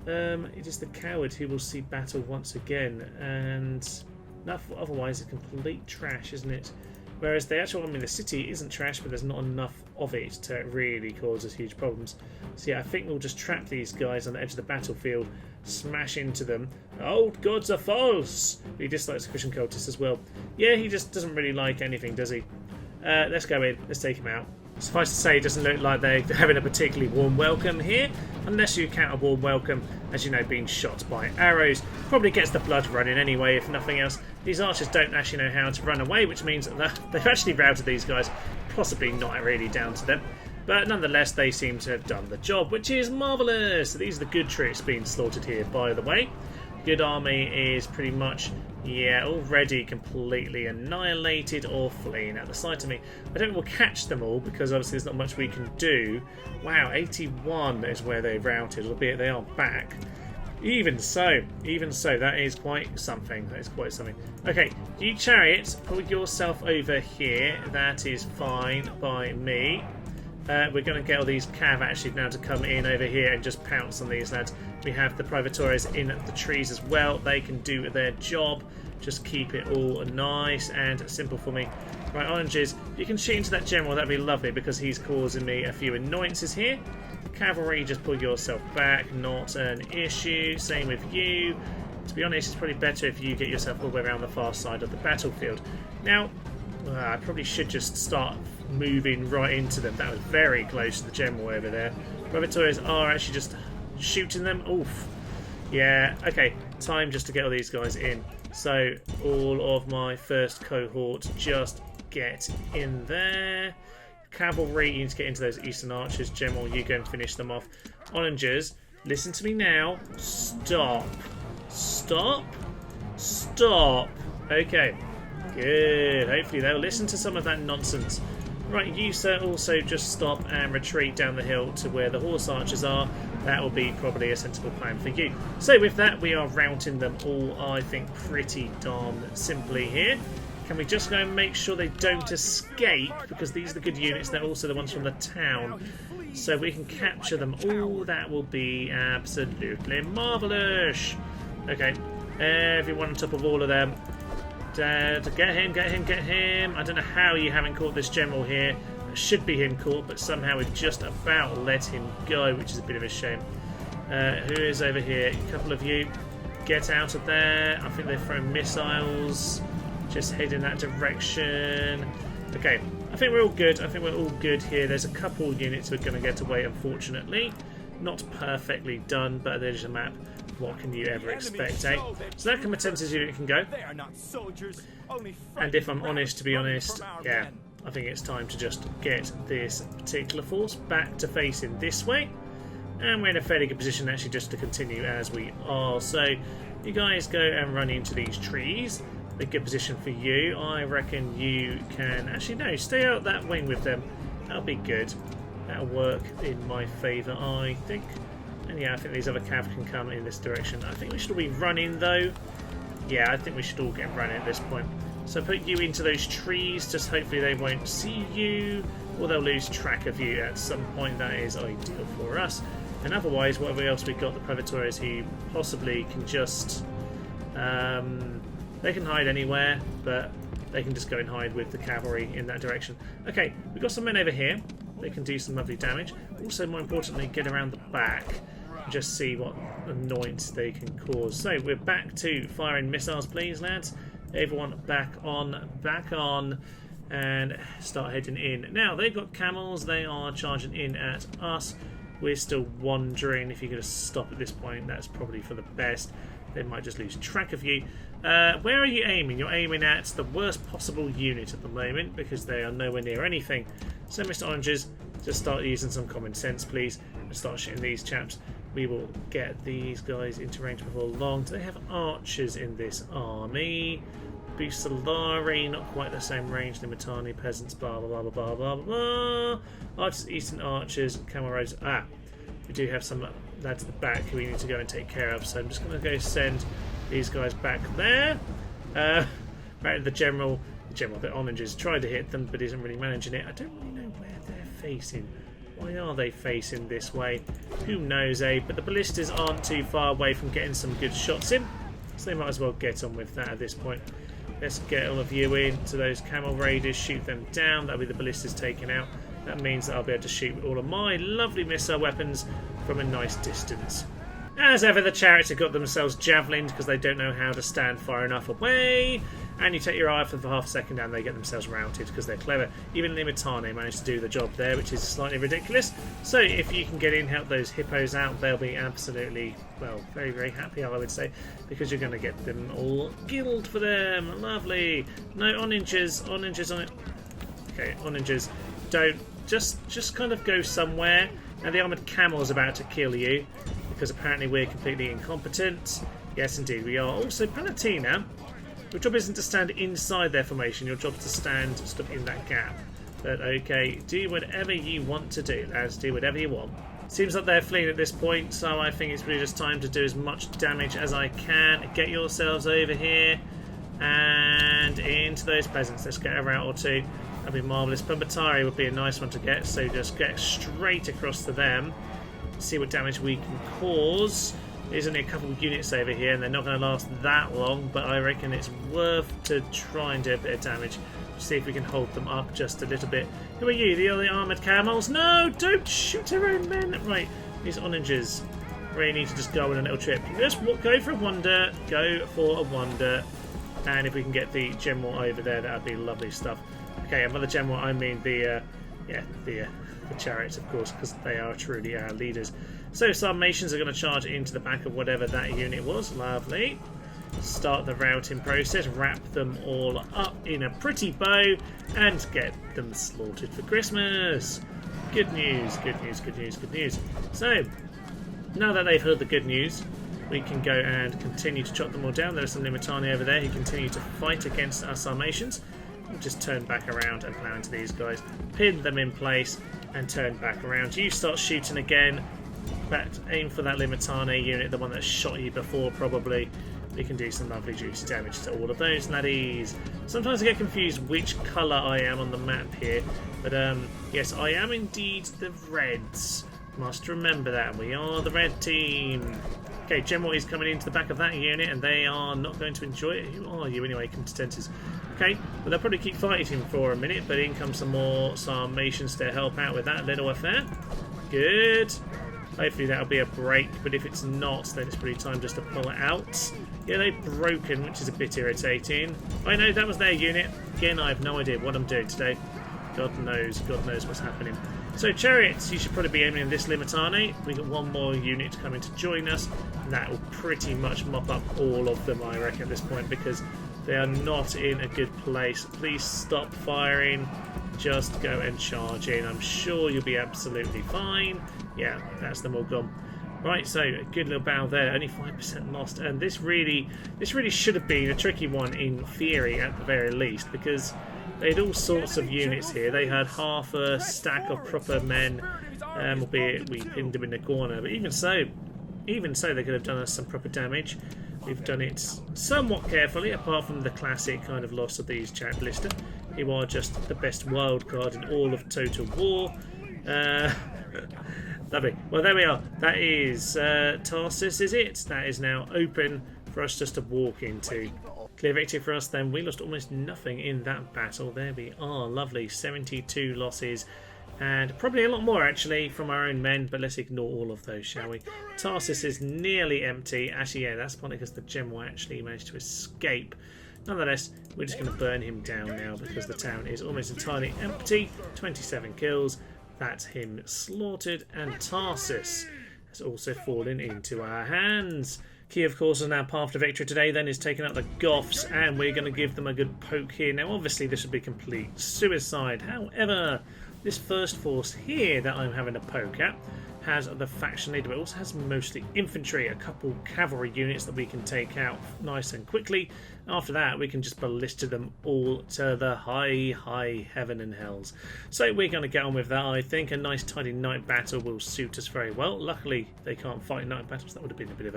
It is the coward who will see battle once again, and otherwise it's complete trash, isn't it? Whereas the actual army in the city isn't trash, but there's not enough of it to really cause us huge problems. So yeah, I think we'll just trap these guys on the edge of the battlefield, smash into them. Old gods are false! He dislikes Christian cultists as well. Yeah, he just doesn't really like anything, does he? Let's go in. Let's take him out. Suffice to say, it doesn't look like they're having a particularly warm welcome here, unless you count a warm welcome, as you know, being shot by arrows. Probably gets the blood running anyway, if nothing else. These archers don't actually know how to run away, which means that they've actually routed these guys. Possibly not really down to them. But nonetheless, they seem to have done the job, which is marvellous. So these are the good troops being slaughtered here, by the way. Good army is pretty much Yeah, already completely annihilated or fleeing at the sight of me. I don't think we'll catch them all because obviously there's not much we can do. Wow, 81 is where they've routed, albeit they are back. Even so, that is quite something. That is quite something. Okay, you chariots, put yourself over here. That is fine by me. We're going to get all these cav actually now to come in over here and just pounce on these lads. We have the privatorios in the trees as well. They can do their job. Just keep it all nice and simple for me. Right, oranges, you can shoot into that general. That'd be lovely because he's causing me a few annoyances here. Cavalry, just pull yourself back. Not an issue. Same with you. To be honest, it's probably better if you get yourself all the way around the far side of the battlefield. Now, I probably should just start moving right into them. That was very close to the general over there. Privatorios are actually just shooting them. Oof. Yeah, okay. Time just to get all these guys in. So, all of my first cohort just get in there. Cavalry, you need to get into those eastern archers. General, you go and finish them off. Orangers, listen to me now. Stop. Stop. Stop. Okay. Good. Hopefully they'll listen to some of that nonsense. Right, you sir, also just stop and retreat down the hill to where the horse archers are. That will be probably a sensible plan for you. So with that, we are routing them all, I think, pretty darn simply here. Can we just go and make sure they don't escape? Because these are the good units. They're also the ones from the town. So we can capture them all. That will be absolutely marvellous. Okay, everyone on top of all of them. Get him, get him, get him. I don't know how you haven't caught this general here. It should be him caught, but somehow we've just about let him go, which is a bit of a shame. Who is over here? A couple of you. Get out of there. I think they're throwing missiles. Just head in that direction. Okay, I think we're all good. I think we're all good here. There's a couple units we're going to get away, unfortunately. Not perfectly done, but there's a map. What can you ever expect, eh? So that combatant's unit can go. And if I'm honest, to be honest, yeah, I think it's time to just get this particular force back to facing this way. And we're in a fairly good position actually just to continue as we are. So you guys go and run into these trees. A good position for you. I reckon you can... Actually, no, stay out that wing with them. That'll be good. That'll work in my favour, I think. And yeah, I think these other cav can come in this direction. I think we should all be running, though. Yeah, I think we should all get running at this point. So put you into those trees. Just hopefully they won't see you, or they'll lose track of you at some point. That is ideal for us. And otherwise, whatever else we've got, the Privatorios who possibly can just... they can hide anywhere, but they can just go and hide with the cavalry in that direction. Okay, we've got some men over here. They can do some lovely damage. Also, more importantly, get around the back and just see what annoyance they can cause. So, we're back to firing missiles, please, lads. Everyone back on, and start heading in. Now, they've got camels. They are charging in at us. We're still wandering. If you're going to stop at this point, that's probably for the best. They might just lose track of you. Where are you aiming? You're aiming at the worst possible unit at the moment because they are nowhere near anything. So, Mr. Oranges, just start using some common sense, please, and start shooting these chaps. We will get these guys into range before long. Do they have archers in this army? Busolari, not quite the same range. Limitani, peasants, blah, blah, blah, blah, blah, blah. Archers, eastern archers, camel roads. We do have some lads at the back who we need to go and take care of. So I'm just going to go send these guys back there. Back to the general. The general, the oranges, tried to hit them, but isn't really managing it. I don't really know where they're facing. Why are they facing this way? Who knows, eh? But the ballistas aren't too far away from getting some good shots in, so they might as well get on with that at this point. Let's get all of you in to those camel raiders, shoot them down. That'll be the ballistas taken out. That means that I'll be able to shoot with all of my lovely missile weapons from a nice distance. As ever, the chariots have got themselves javelined because they don't know how to stand far enough away. And you take your eye off them for half a second and they get themselves routed because they're clever. Even Limitane managed to do the job there, which is slightly ridiculous. So if you can get in, help those hippos out, they'll be absolutely, well, very, very happy, I would say, because you're going to get them all killed for them. Lovely. No oranges on it. Okay, oranges, don't. Just kind of go somewhere. Now the armoured camel is about to kill you because apparently we're completely incompetent. Yes, indeed we are. Also, Palatina, Your job isn't to stand inside their formation, your job is to stand sort of in that gap. But okay, do whatever you want to do, lads, do whatever you want. Seems like they're fleeing at this point, so I think it's really just time to do as much damage as I can. Get yourselves over here and into those peasants. Let's get a rout or two. That'd be marvellous. Barbarian would be a nice one to get, so just get straight across to them. See what damage we can cause. There's only a couple of units over here, and they're not going to last that long, but I reckon it's worth to try and do a bit of damage. See if we can hold them up just a little bit. Who are you? The other armoured camels? No! Don't shoot our own men! Right, these onagers really need to just go on a little trip. Just go for a wander. Go for a wander. And if we can get the general over there, that would be lovely stuff. Okay, and by the general, I mean the chariots, of course, because they are truly our leaders. So Sarmatians are going to charge into the back of whatever that unit was. Lovely. Start the routing process, wrap them all up in a pretty bow, and get them slaughtered for Christmas. Good news, good news, good news, good news. So, now that they've heard the good news, we can go and continue to chop them all down. There are some Limitani over there who continue to fight against our Sarmatians. We'll just turn back around and plow into these guys, pin them in place, and turn back around. You start shooting again, but aim for that Limitani unit, the one that shot you before probably. We can do some lovely juicy damage to all of those laddies. Sometimes I get confused which colour I am on the map here, but yes, I am indeed the Reds. Must remember that. We are the red team. Okay, General is coming into the back of that unit, and they are not going to enjoy it. Who are you anyway, contenders? Okay, well they'll probably keep fighting him for a minute, but in comes some more Sarmatians to help out with that little affair. Good. Hopefully that'll be a break, but if it's not, then it's probably time just to pull it out. Yeah, they've broken, which is a bit irritating. I know that was their unit. Again, I have no idea what I'm doing today. God knows what's happening. So chariots, you should probably be aiming in this Limitani. We got one more unit coming to join us, and that will pretty much mop up all of them, I reckon, at this point, because they are not in a good place. Please stop firing. Just go and charge in. I'm sure you'll be absolutely fine. Yeah, that's them all gone. Right, so a good little battle there. Only 5% lost, and this really should have been a tricky one in theory at the very least, because they had all sorts of units here. They had half a stack of proper men, albeit we pinned them in the corner. But even so, they could have done us some proper damage. We've done it somewhat carefully, apart from the classic kind of loss of these Chat Blister, who are just the best wild card in all of Total War. Lovely. Well, there we are. That is Tarsus, is it? That is now open for us just to walk into. Clear victory for us then. We lost almost nothing in that battle. There we are. Lovely. 72 losses. And probably a lot more, actually, from our own men. But let's ignore all of those, shall we? Tarsus is nearly empty. Actually, yeah, that's partly because the general actually managed to escape. Nonetheless, we're just going to burn him down now because the town is almost entirely empty. 27 kills. That's him slaughtered, and Tarsus has also fallen into our hands. Key, of course, is now path to victory today, then is taking out the Goths, and we're going to give them a good poke here. Now, obviously, this would be complete suicide. However, this first force here that I'm having a poke at has the faction leader, but also has mostly infantry, a couple cavalry units that we can take out nice and quickly. After that, we can just ballista them all to the high heaven and hells. So we're going to get on with that, I think. A nice tidy night battle will suit us very well. Luckily, they can't fight night battles. That would have been a bit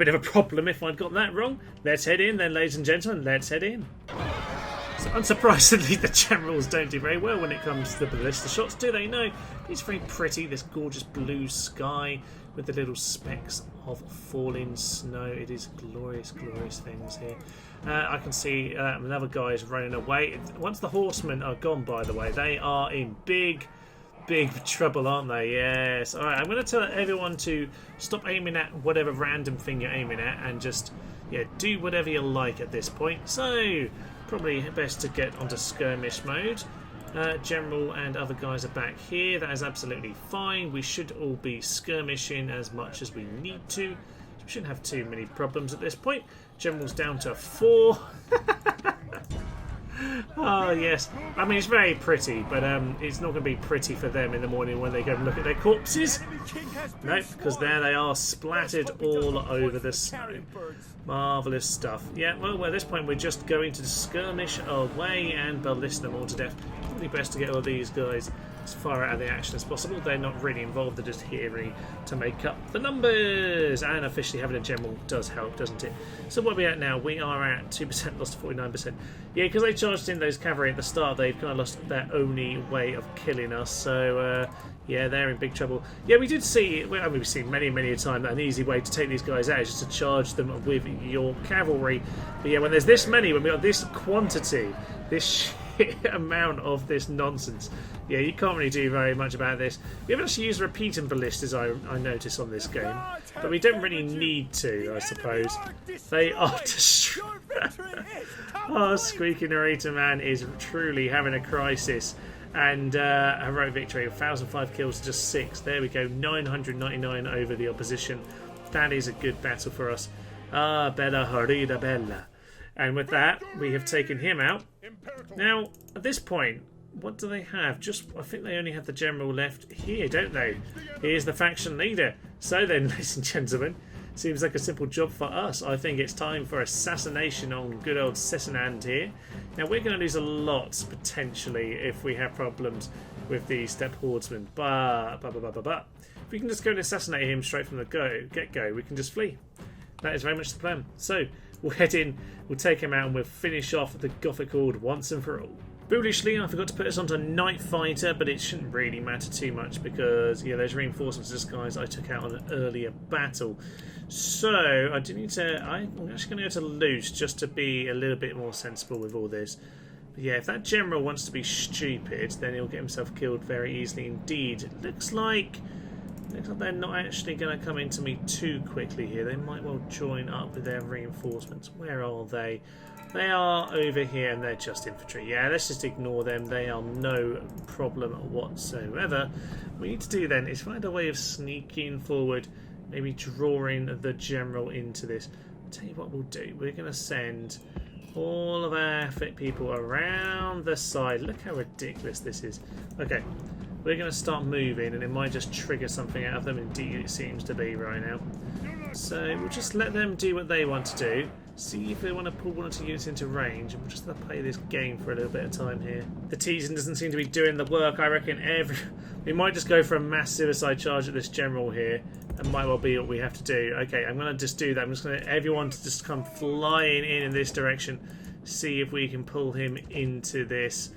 of a problem if I'd got that wrong. Let's head in then, ladies and gentlemen. Let's head in. So unsurprisingly, the generals don't do very well when it comes to the ballista shots, do they? No. It's very pretty, this gorgeous blue sky with the little specks of falling snow. It is glorious, glorious things here. I can see another guy is running away. Once the horsemen are gone, by the way, they are in big trouble, aren't they? Yes. Alright, I'm going to tell everyone to stop aiming at whatever random thing you're aiming at and just, yeah, do whatever you like at this point. So, probably best to get onto skirmish mode. General and other guys are back here. That is absolutely fine. We should all be skirmishing as much as we need to. We shouldn't have too many problems at this point. General's down to 4. Oh Oh, yes. I mean, it's very pretty, but it's not going to be pretty for them in the morning when they go and look at their corpses. Nope, because there they are, splattered all over the snow. Marvellous stuff. Yeah, well, at this point, we're just going to skirmish away and ballista them all to death. Probably best to get all these guys as far out of the action as possible. They're not really involved, they're just here really to make up the numbers, and officially having a general does help, doesn't it? So what are we at now? We are at 2%, lost to 49%. Yeah, because they charged in those cavalry at the start, they've kind of lost their only way of killing us, so yeah, they're in big trouble. Yeah, we did see, well, I mean, we've seen many a time that an easy way to take these guys out is just to charge them with your cavalry. But yeah, when there's this many, when we've got this quantity, this amount of this nonsense, yeah, you can't really do very much about this. We haven't actually used repeating ballistas, I notice, on this game, but we don't really need to, I suppose. They are destroyed. Our squeaky narrator man is truly having a crisis. And heroic victory, 1,005 kills to just 6. There we go, 999 over the opposition. That is a good battle for us. Ah, bella horrida bella. And with that, we have taken him out. Now, at this point, what do they have? I think they only have the general left here, don't they? Here's the faction leader. So then, ladies and gentlemen, seems like a simple job for us. I think it's time for assassination on good old Cesinand here. Now, we're going to lose a lot, potentially, if we have problems with the steppe horsemen. But if we can just go and assassinate him straight from the get-go, we can just flee. That is very much the plan. So, we'll head in, we'll take him out, and we'll finish off the Gothic Horde once and for all. Foolishly, I forgot to put us onto Night Fighter, but it shouldn't really matter too much because, yeah, those reinforcements of this guys I took out on an earlier battle. So, I do need to... I'm actually going to go to loot just to be a little bit more sensible with all this. But yeah, if that general wants to be stupid, then he'll get himself killed very easily indeed. It looks like they're not actually going to come into me too quickly here. They might well join up with their reinforcements. Where are they? They are over here and they're just infantry. Yeah, let's just ignore them. They are no problem whatsoever. What we need to do then is find a way of sneaking forward, maybe drawing the general into this. I'll tell you what we'll do. We're going to send all of our fit people around the side. Look how ridiculous this is. Okay, we're going to start moving and it might just trigger something out of them. Indeed, it seems to be right now. So we'll just let them do what they want to do. See if they want to pull one or two units into range, and we'll just play this game for a little bit of time here. The teasing doesn't seem to be doing the work. I reckon we might just go for a mass suicide charge at this general here. That might well be what we have to do. Okay, I'm going to just do that. I'm just going to everyone to just come flying in this direction. See if we can pull him into this.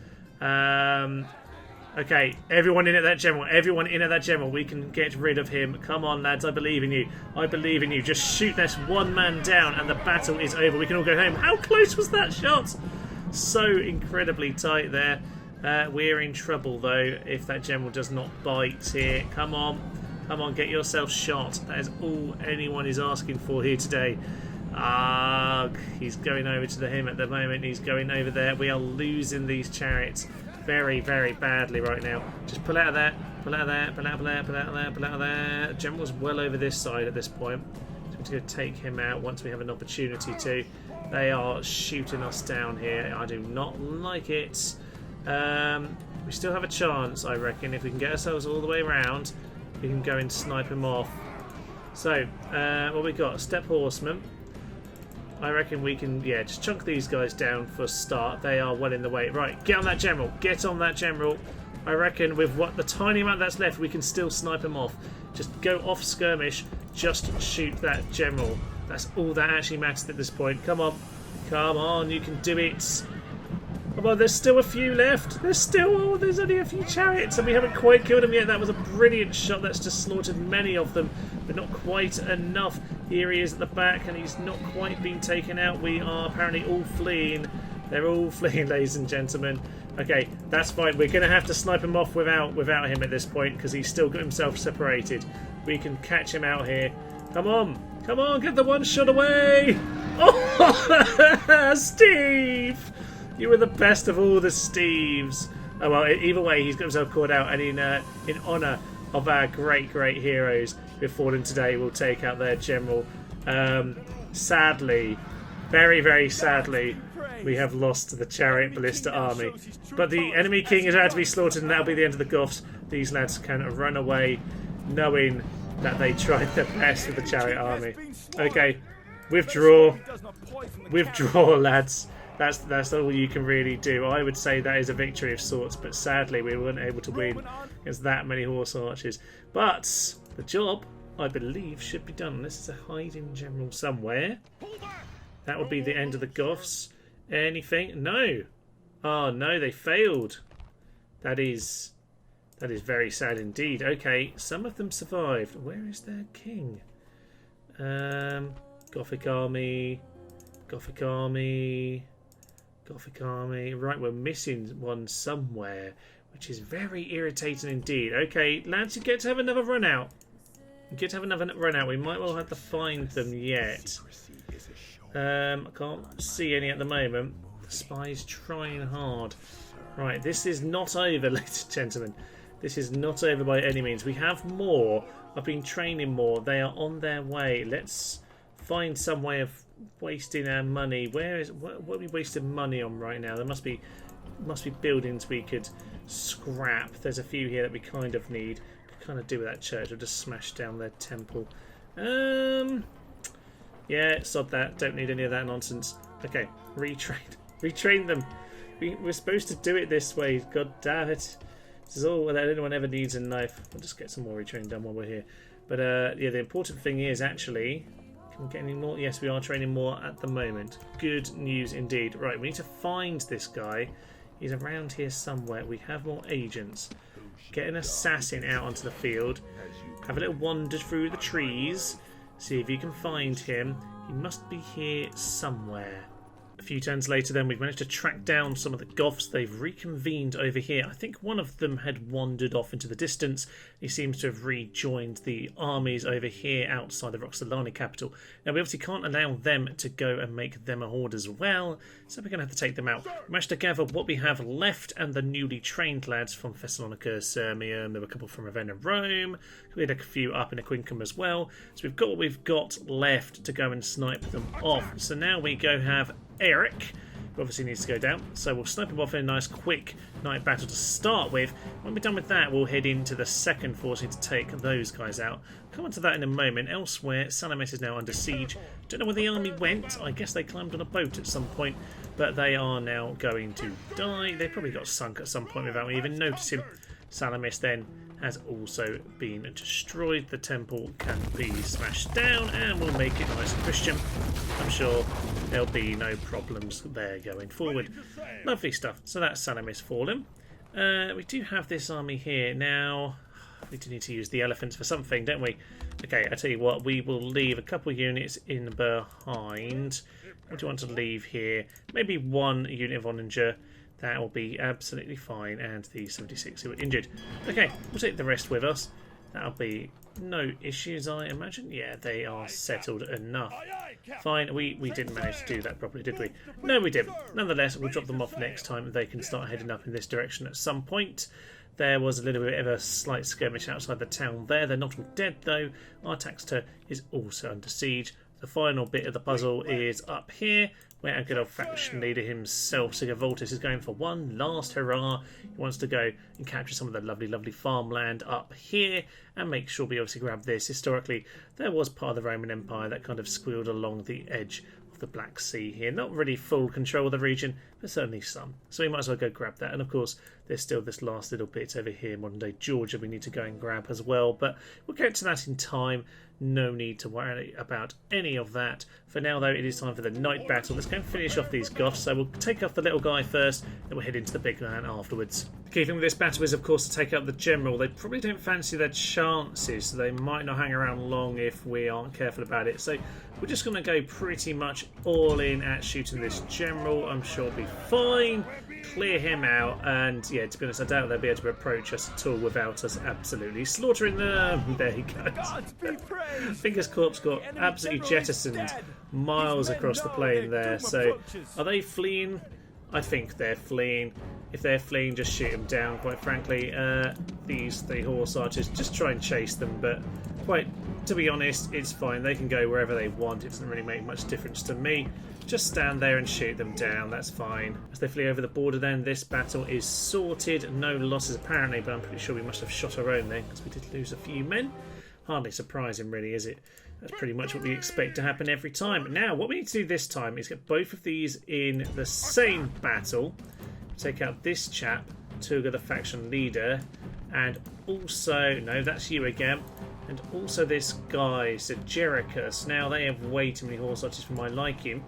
Okay, everyone in at that general. Everyone in at that general. We can get rid of him. Come on, lads. I believe in you. I believe in you. Just shoot that one man down and the battle is over. We can all go home. How close was that shot? So incredibly tight there. We're in trouble, though, if that general does not bite here. Come on. Come on, get yourself shot. That is all anyone is asking for here today. He's going over to him at the moment. He's going over there. We are losing these chariots very, very badly right now. Just pull out of there, pull out of there, pull out of there, pull out of there, pull out of there. General's well over this side at this point. So we're going to take him out once we have an opportunity to. They are shooting us down here. I do not like it. We still have a chance, I reckon. If we can get ourselves all the way around, we can go and snipe him off. So, what we got? Steppe horsemen. I reckon we can, yeah, just chunk these guys down for a start. They are well in the way. Right, get on that general. Get on that general. I reckon with what the tiny amount that's left, we can still snipe him off. Just go off skirmish. Just shoot that general. That's all that actually matters at this point. Come on. Come on, you can do it. Come on, there's still a few left. There's only a few chariots and we haven't quite killed them yet. That was a brilliant shot. That's just slaughtered many of them, but not quite enough. Here he is at the back and he's not quite been taken out. We are apparently all fleeing. They're all fleeing, ladies and gentlemen. Okay, that's fine. We're going to have to snipe him off without him at this point because he's still got himself separated. We can catch him out here. Come on. Come on, get the one shot away. Oh, Steve! You were the best of all the Steves. Oh well, either way, he's got himself caught out, and in honour of our great heroes who've fallen today, we'll take out their general. Sadly, very sadly, We have lost the chariot ballista army. But the enemy king is about to be slaughtered, and that'll be the end of the Goths. These lads can run away knowing that they tried their best with the chariot army. Okay, withdraw. Withdraw, lads. That's all you can really do. I would say that is a victory of sorts, but sadly we weren't able to win against that many horse archers. But the job, I believe, should be done. This is a hiding general somewhere. That would be the end of the Goths. Anything? No. Oh no, they failed. That is very sad indeed. Okay, some of them survived. Where is their king? Gothic army. Gothic army. Gothic army. Right, we're missing one somewhere, which is very irritating indeed. Okay, lads, you get to have another run out. You get to have another run out. We might well have to find them yet. I can't see any at the moment. The spy's trying hard. Right, this is not over, ladies and gentlemen. This is not over by any means. We have more. I've been training more. They are on their way. Let's find some way of wasting our money. What are we wasting money on right now? There must be buildings we could scrap. There's a few here that we kind of need. Could kind of do with that church. I'll just smash down their temple. Yeah, sod that. Don't need any of that nonsense. Okay, retrain them. We're supposed to do it this way. God damn it. This is all that anyone ever needs in life. We'll just get some more retraining done while we're here. But yeah, the important thing is actually, can we get any more? Yes, we are training more at the moment. Good news indeed. Right, we need to find this guy. He's around here somewhere. We have more agents. Get an assassin out onto the field. Have a little wander through the trees. See if you can find him. He must be here somewhere. A few turns later then, we've managed to track down some of the Goths. They've reconvened over here. I think one of them had wandered off into the distance. He seems to have rejoined the armies over here outside the Roxolani capital. Now, we obviously can't allow them to go and make them a horde as well, so we're going to have to take them out. We managed to gather what we have left and the newly trained lads from Thessalonica, Sirmium. There were a couple from Ravenna, Rome. We had a few up in Aquincum as well. So we've got what we've got left to go and snipe them off. So now we go have Eric, who obviously needs to go down, so we'll snipe him off in a nice quick night battle to start with. When we're done with that, we'll head into the second forcing to take those guys out. Come on to that in a moment. Elsewhere, Salamis is now under siege. Don't know where the army went. I guess they climbed on a boat at some point, but they are now going to die. They probably got sunk at some point without me even noticing. Salamis then has also been destroyed. The temple can be smashed down, and we'll make it nice and Christian. I'm sure there'll be no problems there going forward. Lovely stuff. So that's Salamis fallen. We do have this army here. Now, we do need to use the elephants for something, don't we? Okay, I tell you what, we will leave a couple of units in behind. What do you want to leave here? Maybe one unit of Oninger. That will be absolutely fine, and the 76 who were injured. Okay, we'll take the rest with us. That'll be no issues, I imagine. Yeah, they are settled enough. Fine, we didn't manage to do that properly, did we? No, we didn't. Nonetheless, we'll drop them off next time. They can start heading up in this direction at some point. There was a little bit of a slight skirmish outside the town there. They're not all dead, though. Our Taxter is also under siege. The final bit of the puzzle is up here, where our good old faction leader himself, Sigavoltus, is going for one last hurrah. He wants to go and capture some of the lovely, lovely farmland up here and make sure we obviously grab this. Historically, there was part of the Roman Empire that kind of squealed along the edge of the Black Sea here. Not really full control of the region, but certainly some. So we might as well go grab that. And of course, there's still this last little bit over here, modern-day Georgia, we need to go and grab as well. But we'll get to that in time. No need to worry about any of that. For now, though, it is time for the night battle. Let's go and finish off these Goths. So we'll take off the little guy first, then we'll head into the big man afterwards. The key thing with this battle is, of course, to take out the general. They probably don't fancy their chances, so they might not hang around long if we aren't careful about it. So we're just going to go pretty much all in at shooting this general. I'm sure it'll be fine. Clear him out, and yeah, to be honest, I doubt they'll be able to approach us at all without us absolutely slaughtering them. There he goes. Fingers Corpse got absolutely jettisoned miles across the plain there. So, are they fleeing? I think they're fleeing. If they're fleeing, just shoot them down, quite frankly. These three horse archers, just try and chase them, but to be honest, it's fine. They can go wherever they want. It doesn't really make much difference to me. Just stand there and shoot them down, that's fine. As they flee over the border then, this battle is sorted. No losses apparently, but I'm pretty sure we must have shot our own then, because we did lose a few men. Hardly surprising really, is it? That's pretty much what we expect to happen every time. Now, what we need to do this time is get both of these in the same battle. Take out this chap, Tuga the faction leader, and also, no, that's you again, and also this guy, Sagericus. Now, they have way too many horse archers for my liking,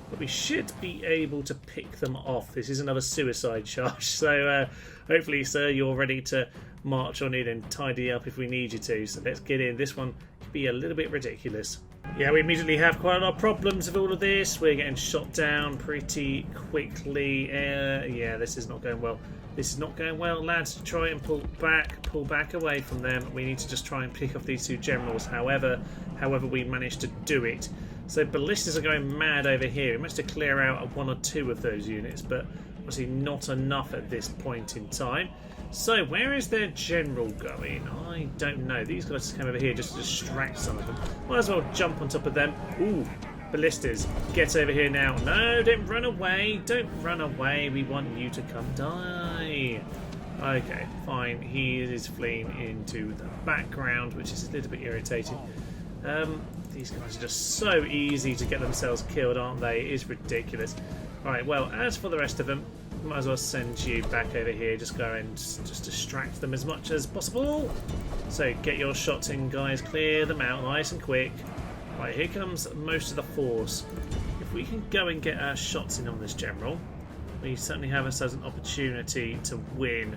but we should be able to pick them off. This is another suicide charge, so hopefully, sir, you're ready to march on in and tidy up if we need you to. So let's get in. This one could be a little bit ridiculous. Yeah, we immediately have quite a lot of problems with all of this. We're getting shot down pretty quickly. Yeah, this is not going well. This is not going well, lads. Try and pull back away from them. We need to just try and pick off these two generals. However we managed to do it. So ballistas are going mad over here. We managed to clear out one or two of those units, but obviously not enough at this point in time. So where is their general going? I don't know. These guys just came over here just to distract some of them. Might as well jump on top of them. Ooh, ballistas, get over here now. No, don't run away. Don't run away. We want you to come die. Okay, fine. He is fleeing into the background, which is a little bit irritating. These guys are just so easy to get themselves killed, aren't they? It is ridiculous. Alright, well, as for the rest of them, might as well send you back over here. Just go and just distract them as much as possible. So get your shots in, guys. Clear them out nice and quick. Right, here comes most of the force. If we can go and get our shots in on this general, we certainly have ourselves an opportunity to win.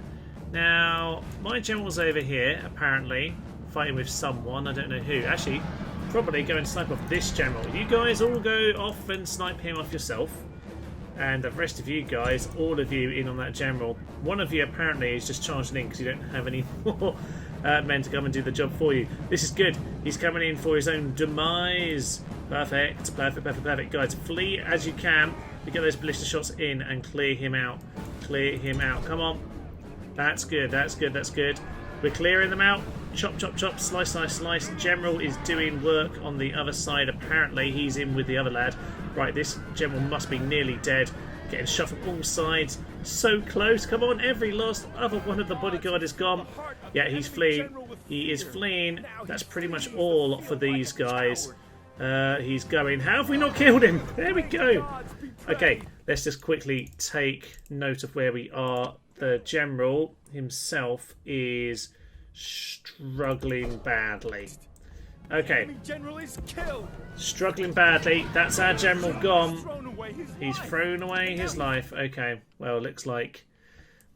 Now, my general's over here, apparently, fighting with someone. I don't know who. Actually, probably go and snipe off this general. You guys all go off and snipe him off yourself. And the rest of you guys, all of you in on that general. One of you apparently is just charging in because you don't have any more men to come and do the job for you. This is good. He's coming in for his own demise. Perfect, perfect, perfect, perfect. Guys, flee as you can. We get those ballista shots in and clear him out. Clear him out. Come on. That's good, that's good, that's good. We're clearing them out. Chop, chop, chop. Slice, slice, slice. General is doing work on the other side. Apparently, he's in with the other lad. Right, this general must be nearly dead. Getting shot from all sides. So close. Come on, every last other one of the bodyguard is gone. Yeah, he's fleeing. He is fleeing. That's pretty much all for these guys. He's going. How have we not killed him? There we go. Okay, let's just quickly take note of where we are. The general himself is struggling badly. Okay. Struggling badly. That's our general gone. He's thrown away his life. Okay. Well, looks like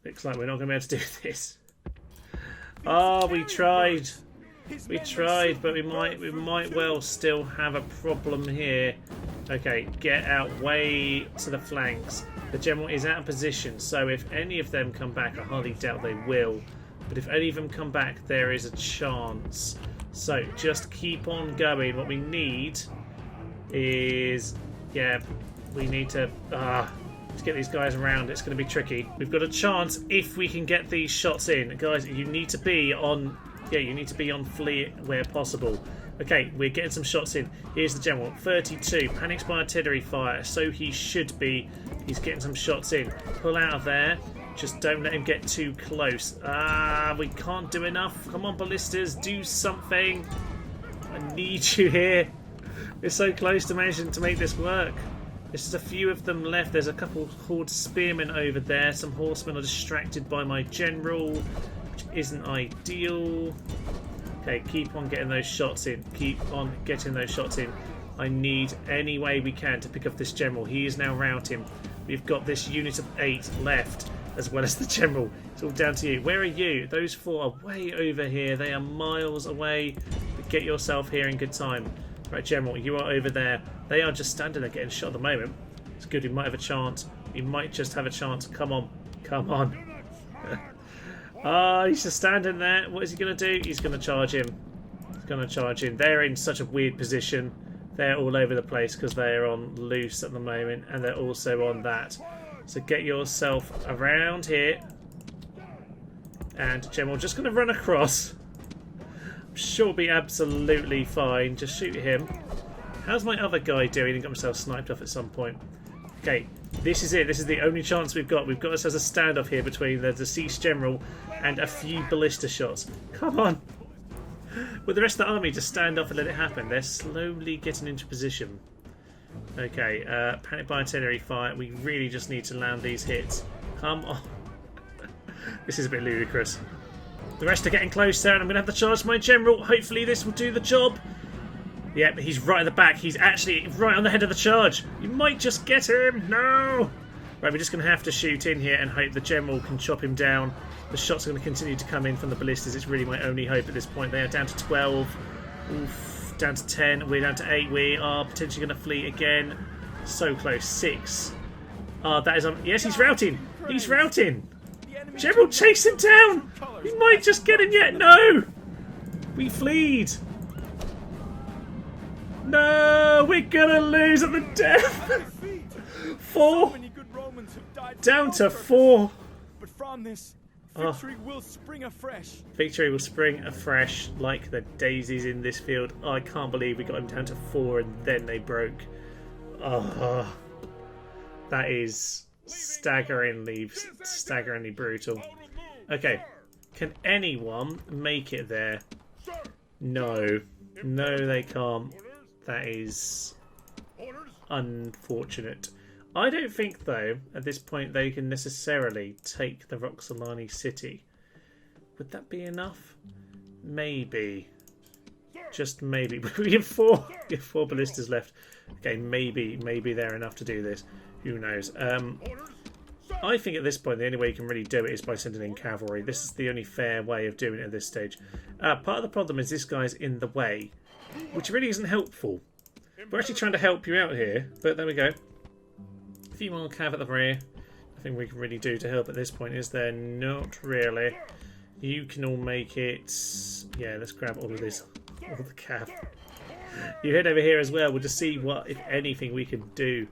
we're not going to be able to do this. Oh, we tried. We tried, but we might well still have a problem here. Okay, get out way to the flanks. The general is out of position, so if any of them come back, I hardly doubt they will. But if any of them come back, there is a chance. So just keep on going. What we need is, yeah, we need to get these guys around. It's going to be tricky. We've got a chance if we can get these shots in, guys. You need to be on. Yeah, you need to be on flee where possible. Okay, we're getting some shots in. Here's the general, 32, panics by artillery fire, so he should be. He's getting some shots in. Pull out of there. Just don't let him get too close. We can't do enough. Come on, ballistas, do something. I need you here. We're so close to managing to make this work. There's just a few of them left. There's a couple horde spearmen over there. Some horsemen are distracted by my general, which isn't ideal. Okay, keep on getting those shots in. Keep on getting those shots in. I need any way we can to pick up this general. He is now routing. We've got this unit of 8 left, as well as the general. It's all down to you. Where are you? Those 4 are way over here. They are miles away. But get yourself here in good time. Right, general, you are over there. They are just standing there getting shot at the moment. It's good. We might have a chance. We might just have a chance. Come on. Come on. He's just standing there. What is he going to do? He's going to charge him. He's going to charge him. They're in such a weird position. They're all over the place because they're on loose at the moment, and they're also on that. So get yourself around here. And General, just going to run across. I'm sure it'll be absolutely fine. Just shoot him. How's my other guy doing? He got himself sniped off at some point. Okay, this is it. This is the only chance we've got. We've got ourselves a standoff here between the deceased general and a few ballista shots. Come on! With the rest of the army, just stand off and let it happen. They're slowly getting into position. Okay, panic by artillery fire. We really just need to land these hits. Come on. This is a bit ludicrous. The rest are getting closer, and I'm going to have to charge my general. Hopefully this will do the job. Yep, he's right at the back. He's actually right on the head of the charge. You might just get him. No! Right, we're just going to have to shoot in here and hope the general can chop him down. The shots are going to continue to come in from the ballistas. It's really my only hope at this point. They are down to 12. Oof, down to 10. We're down to 8. We are potentially going to flee again. So close. 6. That is on. Yes, he's routing. He's routing. General, chase him down. We might just get him yet. No! We fleed. No, we're gonna lose at the death. 4 down to 4. But from this, victory will spring afresh. Victory will spring afresh like the daisies in this field. Oh, I can't believe we got them down to 4 and then they broke. Oh, that is staggeringly brutal. Okay, can anyone make it there? No, they can't. That is unfortunate. I don't think, though, at this point they can necessarily take the Roxolani city. Would that be enough? Maybe. Just maybe. We have 4 ballistas left. Okay, maybe they're enough to do this. Who knows? I think at this point the only way you can really do it is by sending in cavalry. This is the only fair way of doing it at this stage. Part of the problem is this guy's in the way, which really isn't helpful. We're actually trying to help you out here, but there we go. A few more cav at the rear. Nothing we can really do to help at this point, is there? Not really. You can all make it. Yeah, let's grab all of this. All the cav. You head over here as well. We'll just see what, if anything, we can do.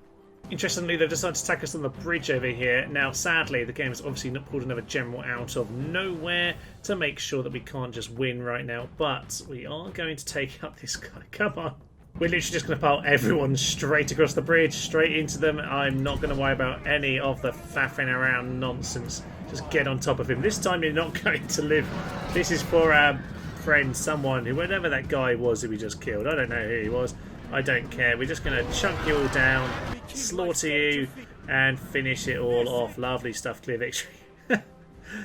Interestingly, they've decided to attack us on the bridge over here. Now, sadly, the game has obviously not pulled another general out of nowhere to make sure that we can't just win right now. But we are going to take out this guy. Come on. We're literally just going to pile everyone straight across the bridge, straight into them. I'm not going to worry about any of the faffing around nonsense. Just get on top of him. This time you're not going to live. This is for our friend, someone, whoever that guy was who we just killed. I don't know who he was. I don't care. We're just going to chunk you all down, slaughter you, and finish it all off. Lovely stuff. Clear victory.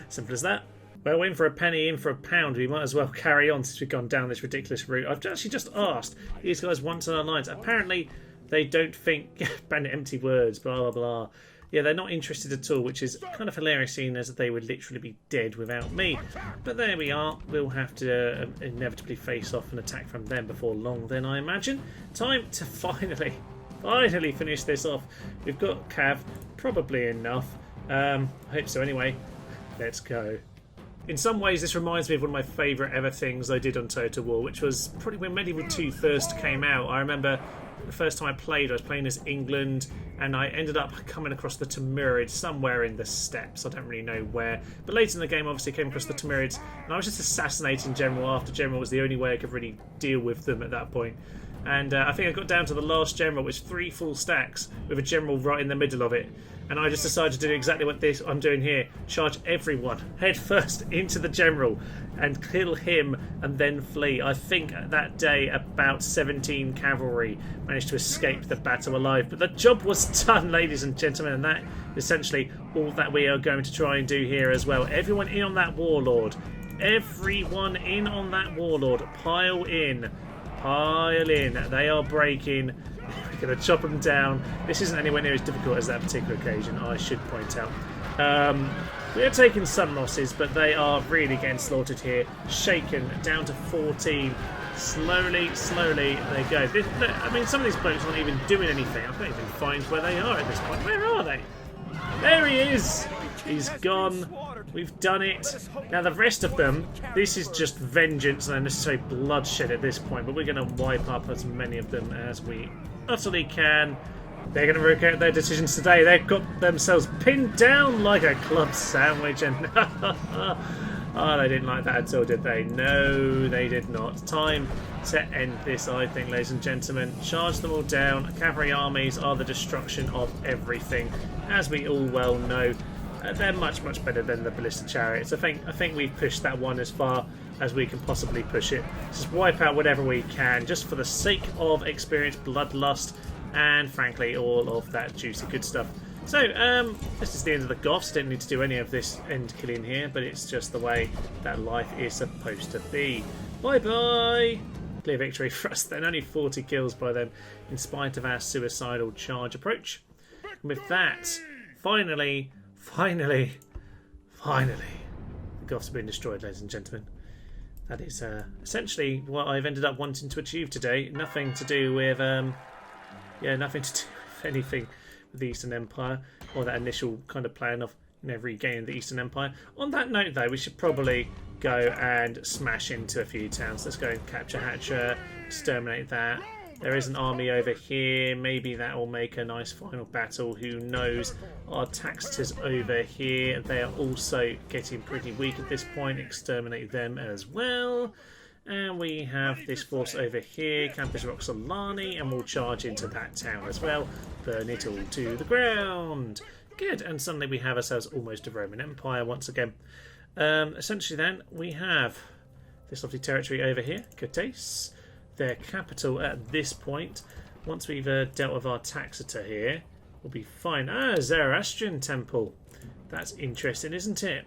Simple as that. Well, in for a penny, in for a pound. We might as well carry on since we've gone down this ridiculous route. I've actually just asked these guys once on our lines. Apparently, they don't think... Bandit empty words, blah, blah, blah. Yeah, they're not interested at all, which is kind of hilarious, seeing as they would literally be dead without me. But there we are. We'll have to inevitably face off an attack from them before long, then, I imagine. Time to finally finish this off. We've got cav, probably enough. I hope so anyway. Let's go. In some ways, this reminds me of one of my favourite ever things I did on Total War, which was probably when Medieval 2 first came out. I remember the first time I was playing as England, and I ended up coming across the Timurids somewhere in the steppes. I don't really know where. But later in the game, obviously, came across the Timurids, and I was just assassinating General after General. Was the only way I could really deal with them at that point. And I think I got down to the last General, which was 3 full stacks, with a General right in the middle of it. And I just decided to do exactly what I'm doing here. Charge everyone head first into the General and kill him and then flee. I think that day about 17 cavalry managed to escape the battle alive. But the job was done, ladies and gentlemen, and that is essentially all that we are going to try and do here as well. Everyone in on that warlord. Everyone in on that warlord. Pile in. Pile in. They are breaking. We're going to chop them down. This isn't anywhere near as difficult as that particular occasion, I should point out. We are taking some losses, but they are really getting slaughtered here. Shaken down to 14. Slowly they go. I mean, some of these blokes aren't even doing anything. I can't even find where they are at this point. Where are they? There he is. He's gone. We've done it. Now the rest of them, this is just vengeance and unnecessary bloodshed at this point, but we're going to wipe up as many of them as we utterly can. They're going to regret their decisions today. They've got themselves pinned down like a club sandwich, and Oh, they didn't like that at all, did they? No, they did not. Time to end this, I think, ladies and gentlemen. Charge them all down. Cavalry armies are the destruction of everything, as we all well know. They're much, much better than the ballista chariots. I think we've pushed that one as far as we can possibly push it. Just wipe out whatever we can, just for the sake of experience, bloodlust, and frankly, all of that juicy good stuff. So, this is the end of the Goths. Didn't need to do any of this end killing here, but it's just the way that life is supposed to be. Bye-bye! Clear victory for us then. Only 40 kills by them, in spite of our suicidal charge approach. And with that, finally, the Goths have been destroyed, ladies and gentlemen. That is essentially what I've ended up wanting to achieve today. Nothing to do with, nothing to do with anything with the Eastern Empire, or that initial kind of plan of regaining the Eastern Empire. On that note, though, we should probably go and smash into a few towns. Let's go and capture Hatcher, exterminate that. There is an army over here. Maybe that will make a nice final battle. Who knows? Our Taxitors over here. They are also getting pretty weak at this point. Exterminate them as well. And we have this force over here, Campus Roxolani, and we'll charge into that town as well. Burn it all to the ground. Good, and suddenly we have ourselves almost a Roman Empire once again. Essentially then, we have this lovely territory over here, Cotes, their capital at this point. Once we've dealt with our Taxiter here, we'll be fine. Zoroastrian temple. That's interesting, isn't it?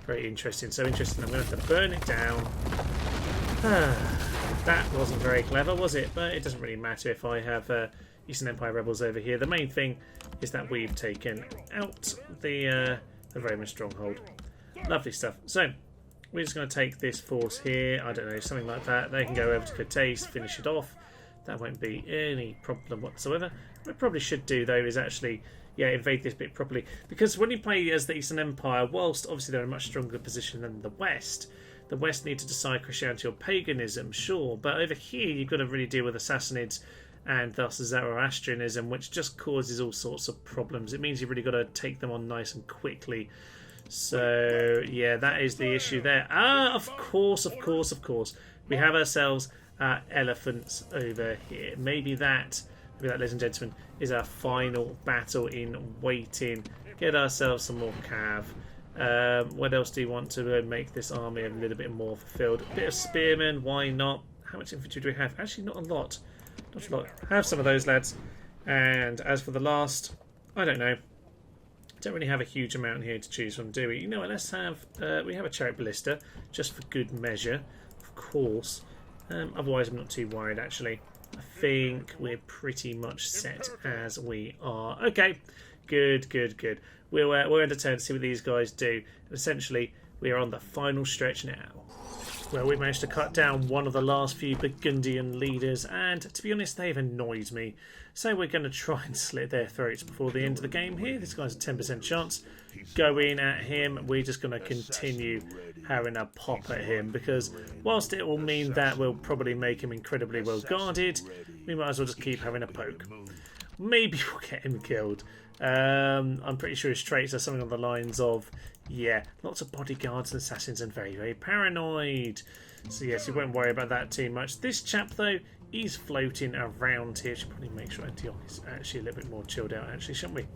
Very interesting, so interesting. I'm going to have to burn it down. That wasn't very clever, was it? But it doesn't really matter if I have Eastern Empire rebels over here. The main thing is that we've taken out the Roman stronghold. Lovely stuff. So, we're just going to take this force here. I don't know, something like that. They can go over to Cotes, finish it off. That won't be any problem whatsoever. What I probably should do, though, is actually invade this bit properly. Because when you play as the Eastern Empire, whilst obviously they're in a much stronger position than the West need to decide Christianity or paganism, sure, but over here you've got to really deal with Sassanids and thus Zoroastrianism, which just causes all sorts of problems. It means you've really got to take them on nice and quickly. So, yeah, that is the issue there. Of course. We have ourselves elephants over here. Maybe that, ladies and gentlemen, is our final battle in waiting. Get ourselves some more cav. What else do you want to make this army a little bit more fulfilled? A bit of spearmen, why not? How much infantry do we have? Actually, not a lot. Not a lot. Have some of those, lads. And as for the last, I don't know. Don't really have a huge amount here to choose from, do we? You know what? Let's have. We have a chariot ballista, just for good measure, of course. Otherwise, I'm not too worried. Actually, I think we're pretty much set as we are. Okay, good. We're entertained to see what these guys do. And essentially, we are on the final stretch now. Well, we managed to cut down one of the last few Burgundian leaders, and to be honest, they've annoyed me. So we're going to try and slit their throats before the end of the game here. This guy's a 10% chance. Going at him, we're just going to continue having a pop at him, because whilst it will mean that we'll probably make him incredibly well guarded, we might as well just keep having a poke. Maybe we'll get him killed. I'm pretty sure his traits are something on the lines of, lots of bodyguards and assassins and very, very paranoid. So yes, you won't worry about that too much. This chap, though, he's floating around here. Should probably make sure Antioch is actually a little bit more chilled out, actually, shouldn't we?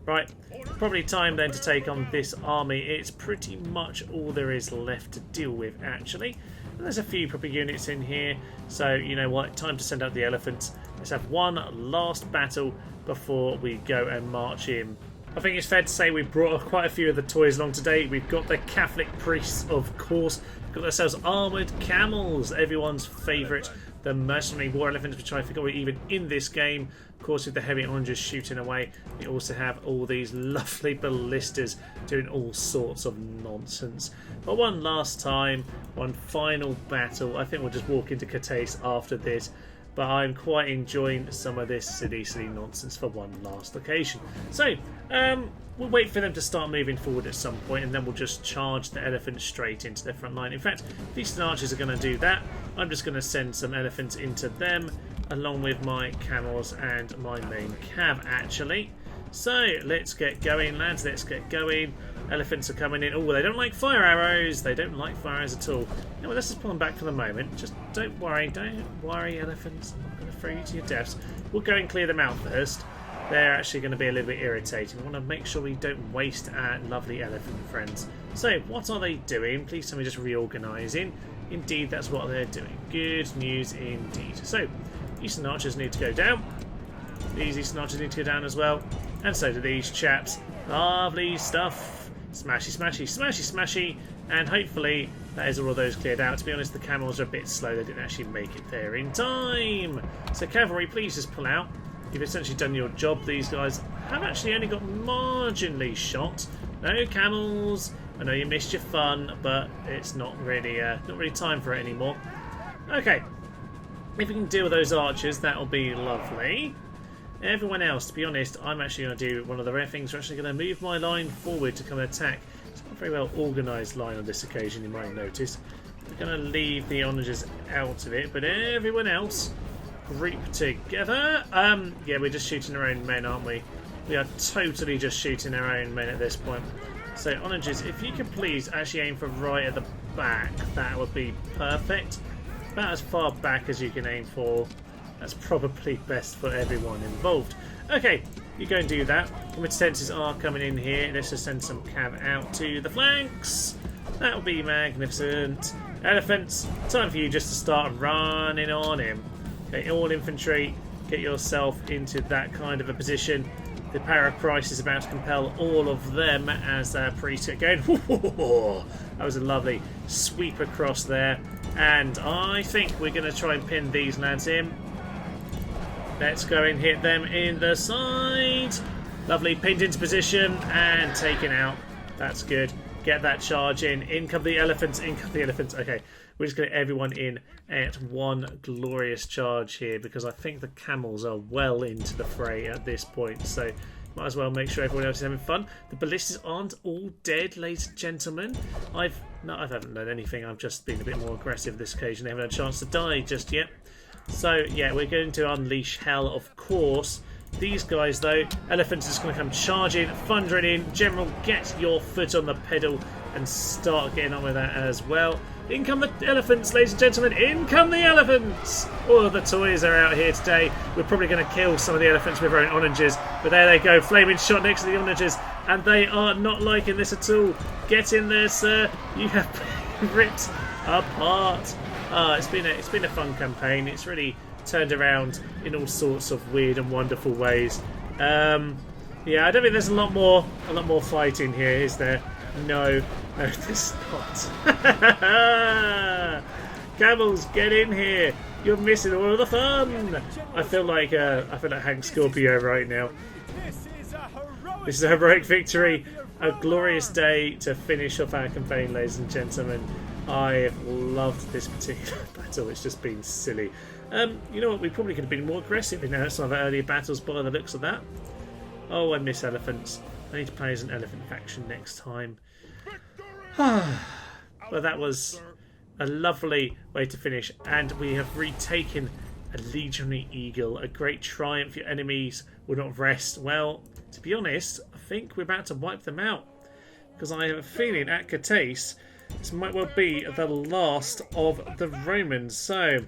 Right, probably time then to take on this army. It's pretty much all there is left to deal with, actually. And there's a few proper units in here. So, you know what, time to send out the elephants. Let's have one last battle before we go and march in. I think it's fair to say we've brought quite a few of the toys along today. We've got the Catholic priests, of course. We've got ourselves armoured camels, everyone's favourite. The mercenary war elephants, which I forgot were even in this game. Of course, with the heavy oranges shooting away. We also have all these lovely ballistas doing all sorts of nonsense. But one last time, one final battle. I think we'll just walk into Cotes after this. But I'm quite enjoying some of this silly nonsense for one last occasion. So, we'll wait for them to start moving forward at some point, and then we'll just charge the elephants straight into their front line. In fact, if these archers are going to do that, I'm just going to send some elephants into them, along with my camels and my main cav, actually. So let's get going, lads. Let's get going. Elephants are coming in. Oh, they don't like fire arrows. They don't like fire arrows at all. You know what, let's just pull them back for the moment. Just don't worry. Don't worry, elephants. I'm not going to throw you to your deaths. We'll go and clear them out first. They're actually going to be a little bit irritating. We want to make sure we don't waste our lovely elephant friends. So, what are they doing? Please tell me just reorganising. Indeed, that's what they're doing. Good news indeed. So, Eastern archers need to go down. These Eastern archers need to go down as well. And so do these chaps. Lovely stuff. Smashy, smashy, smashy, smashy. And hopefully that is all of those cleared out. To be honest, the camels are a bit slow. They didn't actually make it there in time. So cavalry, please just pull out. You've essentially done your job. These guys have actually only got marginally shot. No camels. I know you missed your fun, but it's not really time for it anymore. Okay. If we can deal with those archers, that'll be lovely. Everyone else, to be honest, I'm actually going to do one of the rare things. We're actually going to move my line forward to come and attack. It's not a very well organised line on this occasion, you might notice. We're going to leave the onagers out of it, but everyone else, group together. Yeah, we're just shooting our own men, aren't we? We are totally just shooting our own men at this point. So, onagers, if you could please actually aim for right at the back, that would be perfect. About as far back as you can aim for. That's probably best for everyone involved. Okay, you go and do that. Comitatenses are coming in here. Let's just send some cav out to the flanks. That'll be magnificent. Elephants, time for you just to start running on him. Okay, all infantry, get yourself into that kind of a position. The Parachrist is about to compel all of them as priests get going. That was a lovely sweep across there. And I think we're going to try and pin these lads in. Let's go and hit them in the side. Lovely, pinned into position and taken out. That's good. Get that charge in. In come the elephants. In come the elephants. Okay, we're just going to get everyone in at one glorious charge here because I think the camels are well into the fray at this point. So might as well make sure everyone else is having fun. The ballistas aren't all dead, ladies and gentlemen. I haven't done anything. I've just been a bit more aggressive this occasion. They haven't had a chance to die just yet. So, yeah, we're going to unleash hell, of course. These guys, though, elephants are just going to come charging, thundering in. General, get your foot on the pedal and start getting on with that as well. In come the elephants, ladies and gentlemen. In come the elephants. All of the toys are out here today. We're probably going to kill some of the elephants with our own onagers. But there they go, flaming shot next to the onagers. And they are not liking this at all. Get in there, sir. You have been ripped apart. It's been a fun campaign. It's really turned around in all sorts of weird and wonderful ways. Yeah, I don't think there's a lot more fighting here, is there? No, there's not. Camels, get in here! You're missing all of the fun. I feel like Hank Scorpio right now. This is a heroic victory, a glorious day to finish off our campaign, ladies and gentlemen. I have loved this particular battle. It's just been silly. You know what? We probably could have been more aggressive in some of our earlier battles by the looks of that. Oh, I miss elephants. I need to play as an elephant faction next time. Well, that was a lovely way to finish. And we have retaken a legionary eagle. A great triumph. Your enemies will not rest. Well, to be honest, I think we're about to wipe them out. Because I have a feeling at Catase, this might well be the last of the Romans. So,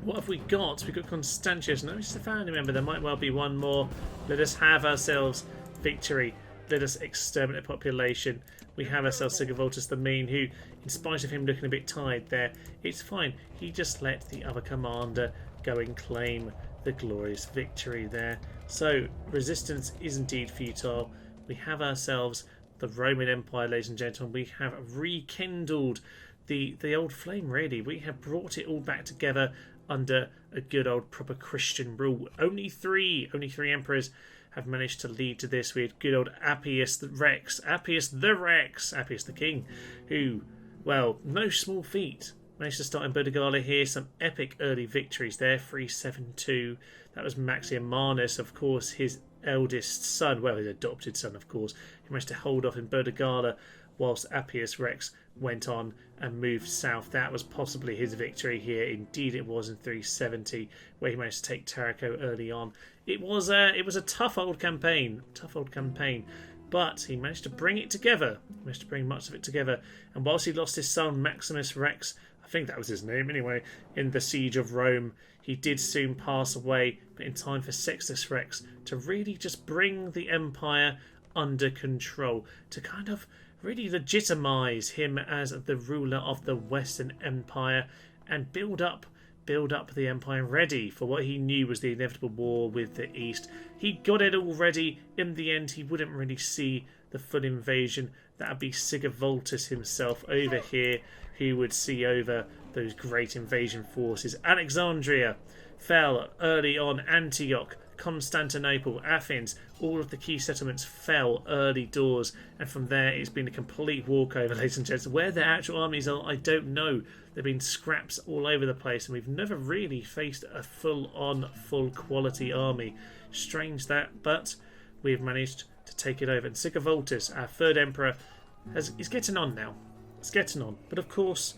what have we got? We've got Constantius. No, just a family member. There might well be one more. Let us have ourselves victory. Let us exterminate population. We have ourselves Sigurvoltus the Mean, who, in spite of him looking a bit tired there, it's fine. He just let the other commander go and claim the glorious victory there. So, resistance is indeed futile. We have ourselves the Roman Empire, ladies and gentlemen. We have rekindled the old flame, really. We have brought it all back together under a good old proper Christian rule. Only three emperors have managed to lead to this. We had good old Appius the King, who, well, no small feat. Managed to start in Burdigala here. Some epic early victories there. 372. That was Maximanus, of course, his eldest son, well, his adopted son, of course. He managed to hold off in Burdigala whilst Appius Rex went on and moved south. That was possibly his victory here. Indeed it was in 370, where he managed to take Tarraco early on. It was a tough old campaign, but he managed to bring it together. He managed to bring much of it together. And whilst he lost his son Maximus Rex, I think that was his name anyway, in the siege of Rome, he did soon pass away, but in time for Sextus Rex to really just bring the empire under control, to kind of really legitimise him as the ruler of the Western Empire and build up the empire ready for what he knew was the inevitable war with the East. He got it all ready. In the end, he wouldn't really see the full invasion. That would be Sigivoltus himself over here, who would see over those great invasion forces. Alexandria fell early on. Antioch, Constantinople, Athens, all of the key settlements fell early doors, and from there it's been a complete walkover, ladies and gents. Where the actual armies are, I don't know. There have been scraps all over the place, and we've never really faced a full-on, full-quality army. Strange that, but we've managed to take it over. And Sigivoltus, our third emperor, is getting on now. It's getting on. But of course,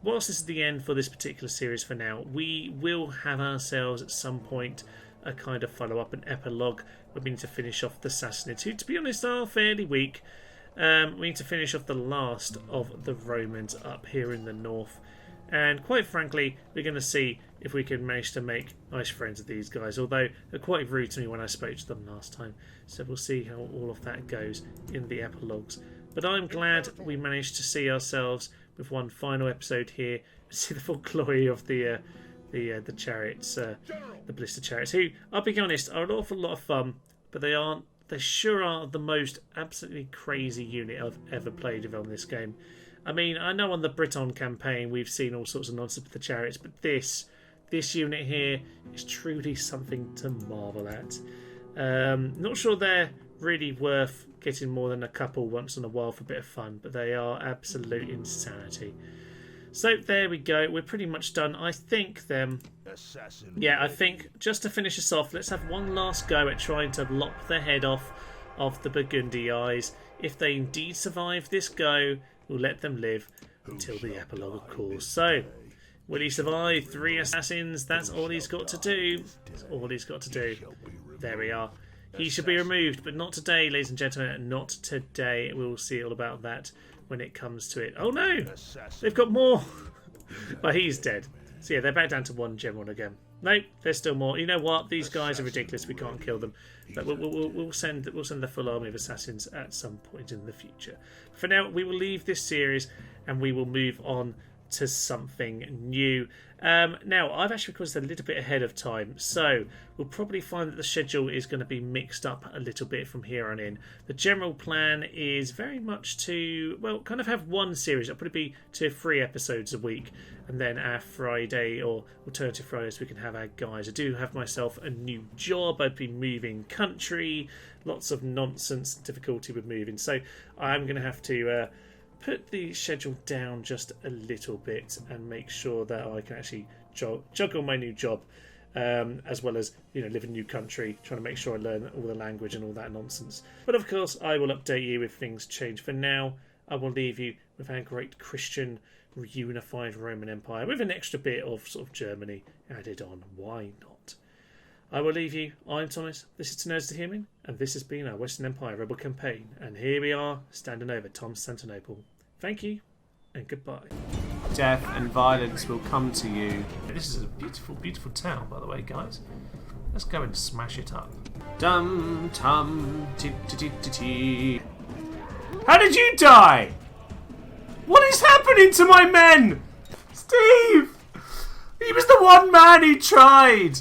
whilst this is the end for this particular series for now, we will have ourselves at some point a kind of follow-up, an epilogue. We need to finish off the Sassanids, who, to be honest, are fairly weak. We need to finish off the last of the Romans up here in the north. And quite frankly, we're going to see if we can manage to make nice friends with these guys, although they're quite rude to me when I spoke to them last time. So we'll see how all of that goes in the epilogues. But I'm glad we managed to see ourselves with one final episode here, see the full glory of the chariots, the ballista chariots, who, I'll be honest, are an awful lot of fun, but they sure are the most absolutely crazy unit I've ever played with on this game. I mean, I know on the Briton campaign we've seen all sorts of nonsense with the chariots, but this unit here is truly something to marvel at. Not sure they're really worth getting more than a couple once in a while for a bit of fun, but they are absolute insanity. So there we go. We're pretty much done. I think then... Yeah, I think just to finish us off, let's have one last go at trying to lop the head off of the Burgundy Eyes. If they indeed survive this go, we'll let them live until the epilogue, of course. So, will he survive 3 assassins? That's all he's got to do. That's all he's got to do. There we are. He should be removed, but not today, ladies and gentlemen. Not today. We'll see all about that when it comes to it. Oh no! They've got more! But he's dead. So yeah, they're back down to 1 general again. Nope, there's still more. You know what? These guys are ridiculous. We can't kill them. But we'll send the full army of assassins at some point in the future. For now, we will leave this series and we will move on to something new. Now, I've actually recorded a little bit ahead of time, so we'll probably find that the schedule is going to be mixed up a little bit from here on in. The general plan is very much to, well, kind of have one series. It'll probably be 2 or 3 episodes a week, and then our Friday or alternative Fridays we can have our guys. I do have myself a new job. I've been moving country, lots of nonsense, difficulty with moving, so I'm going to have to put the schedule down just a little bit and make sure that I can actually juggle my new job, as well as, you know, live in a new country, trying to make sure I learn all the language and all that nonsense. But of course, I will update you if things change. For now, I will leave you with our great Christian reunified Roman Empire with an extra bit of sort of Germany added on. Why not? I will leave you. I'm Thomas. This is To Nerds to Human, and this has been our Western Empire Rebel campaign. And here we are, standing over Constantinople. Thank you, and goodbye. Death and violence will come to you. This is a beautiful, beautiful town, by the way, guys. Let's go and smash it up. Dum tum ti ti ti ti ti. How did you die? What is happening to my men? Steve! He was the one man who tried!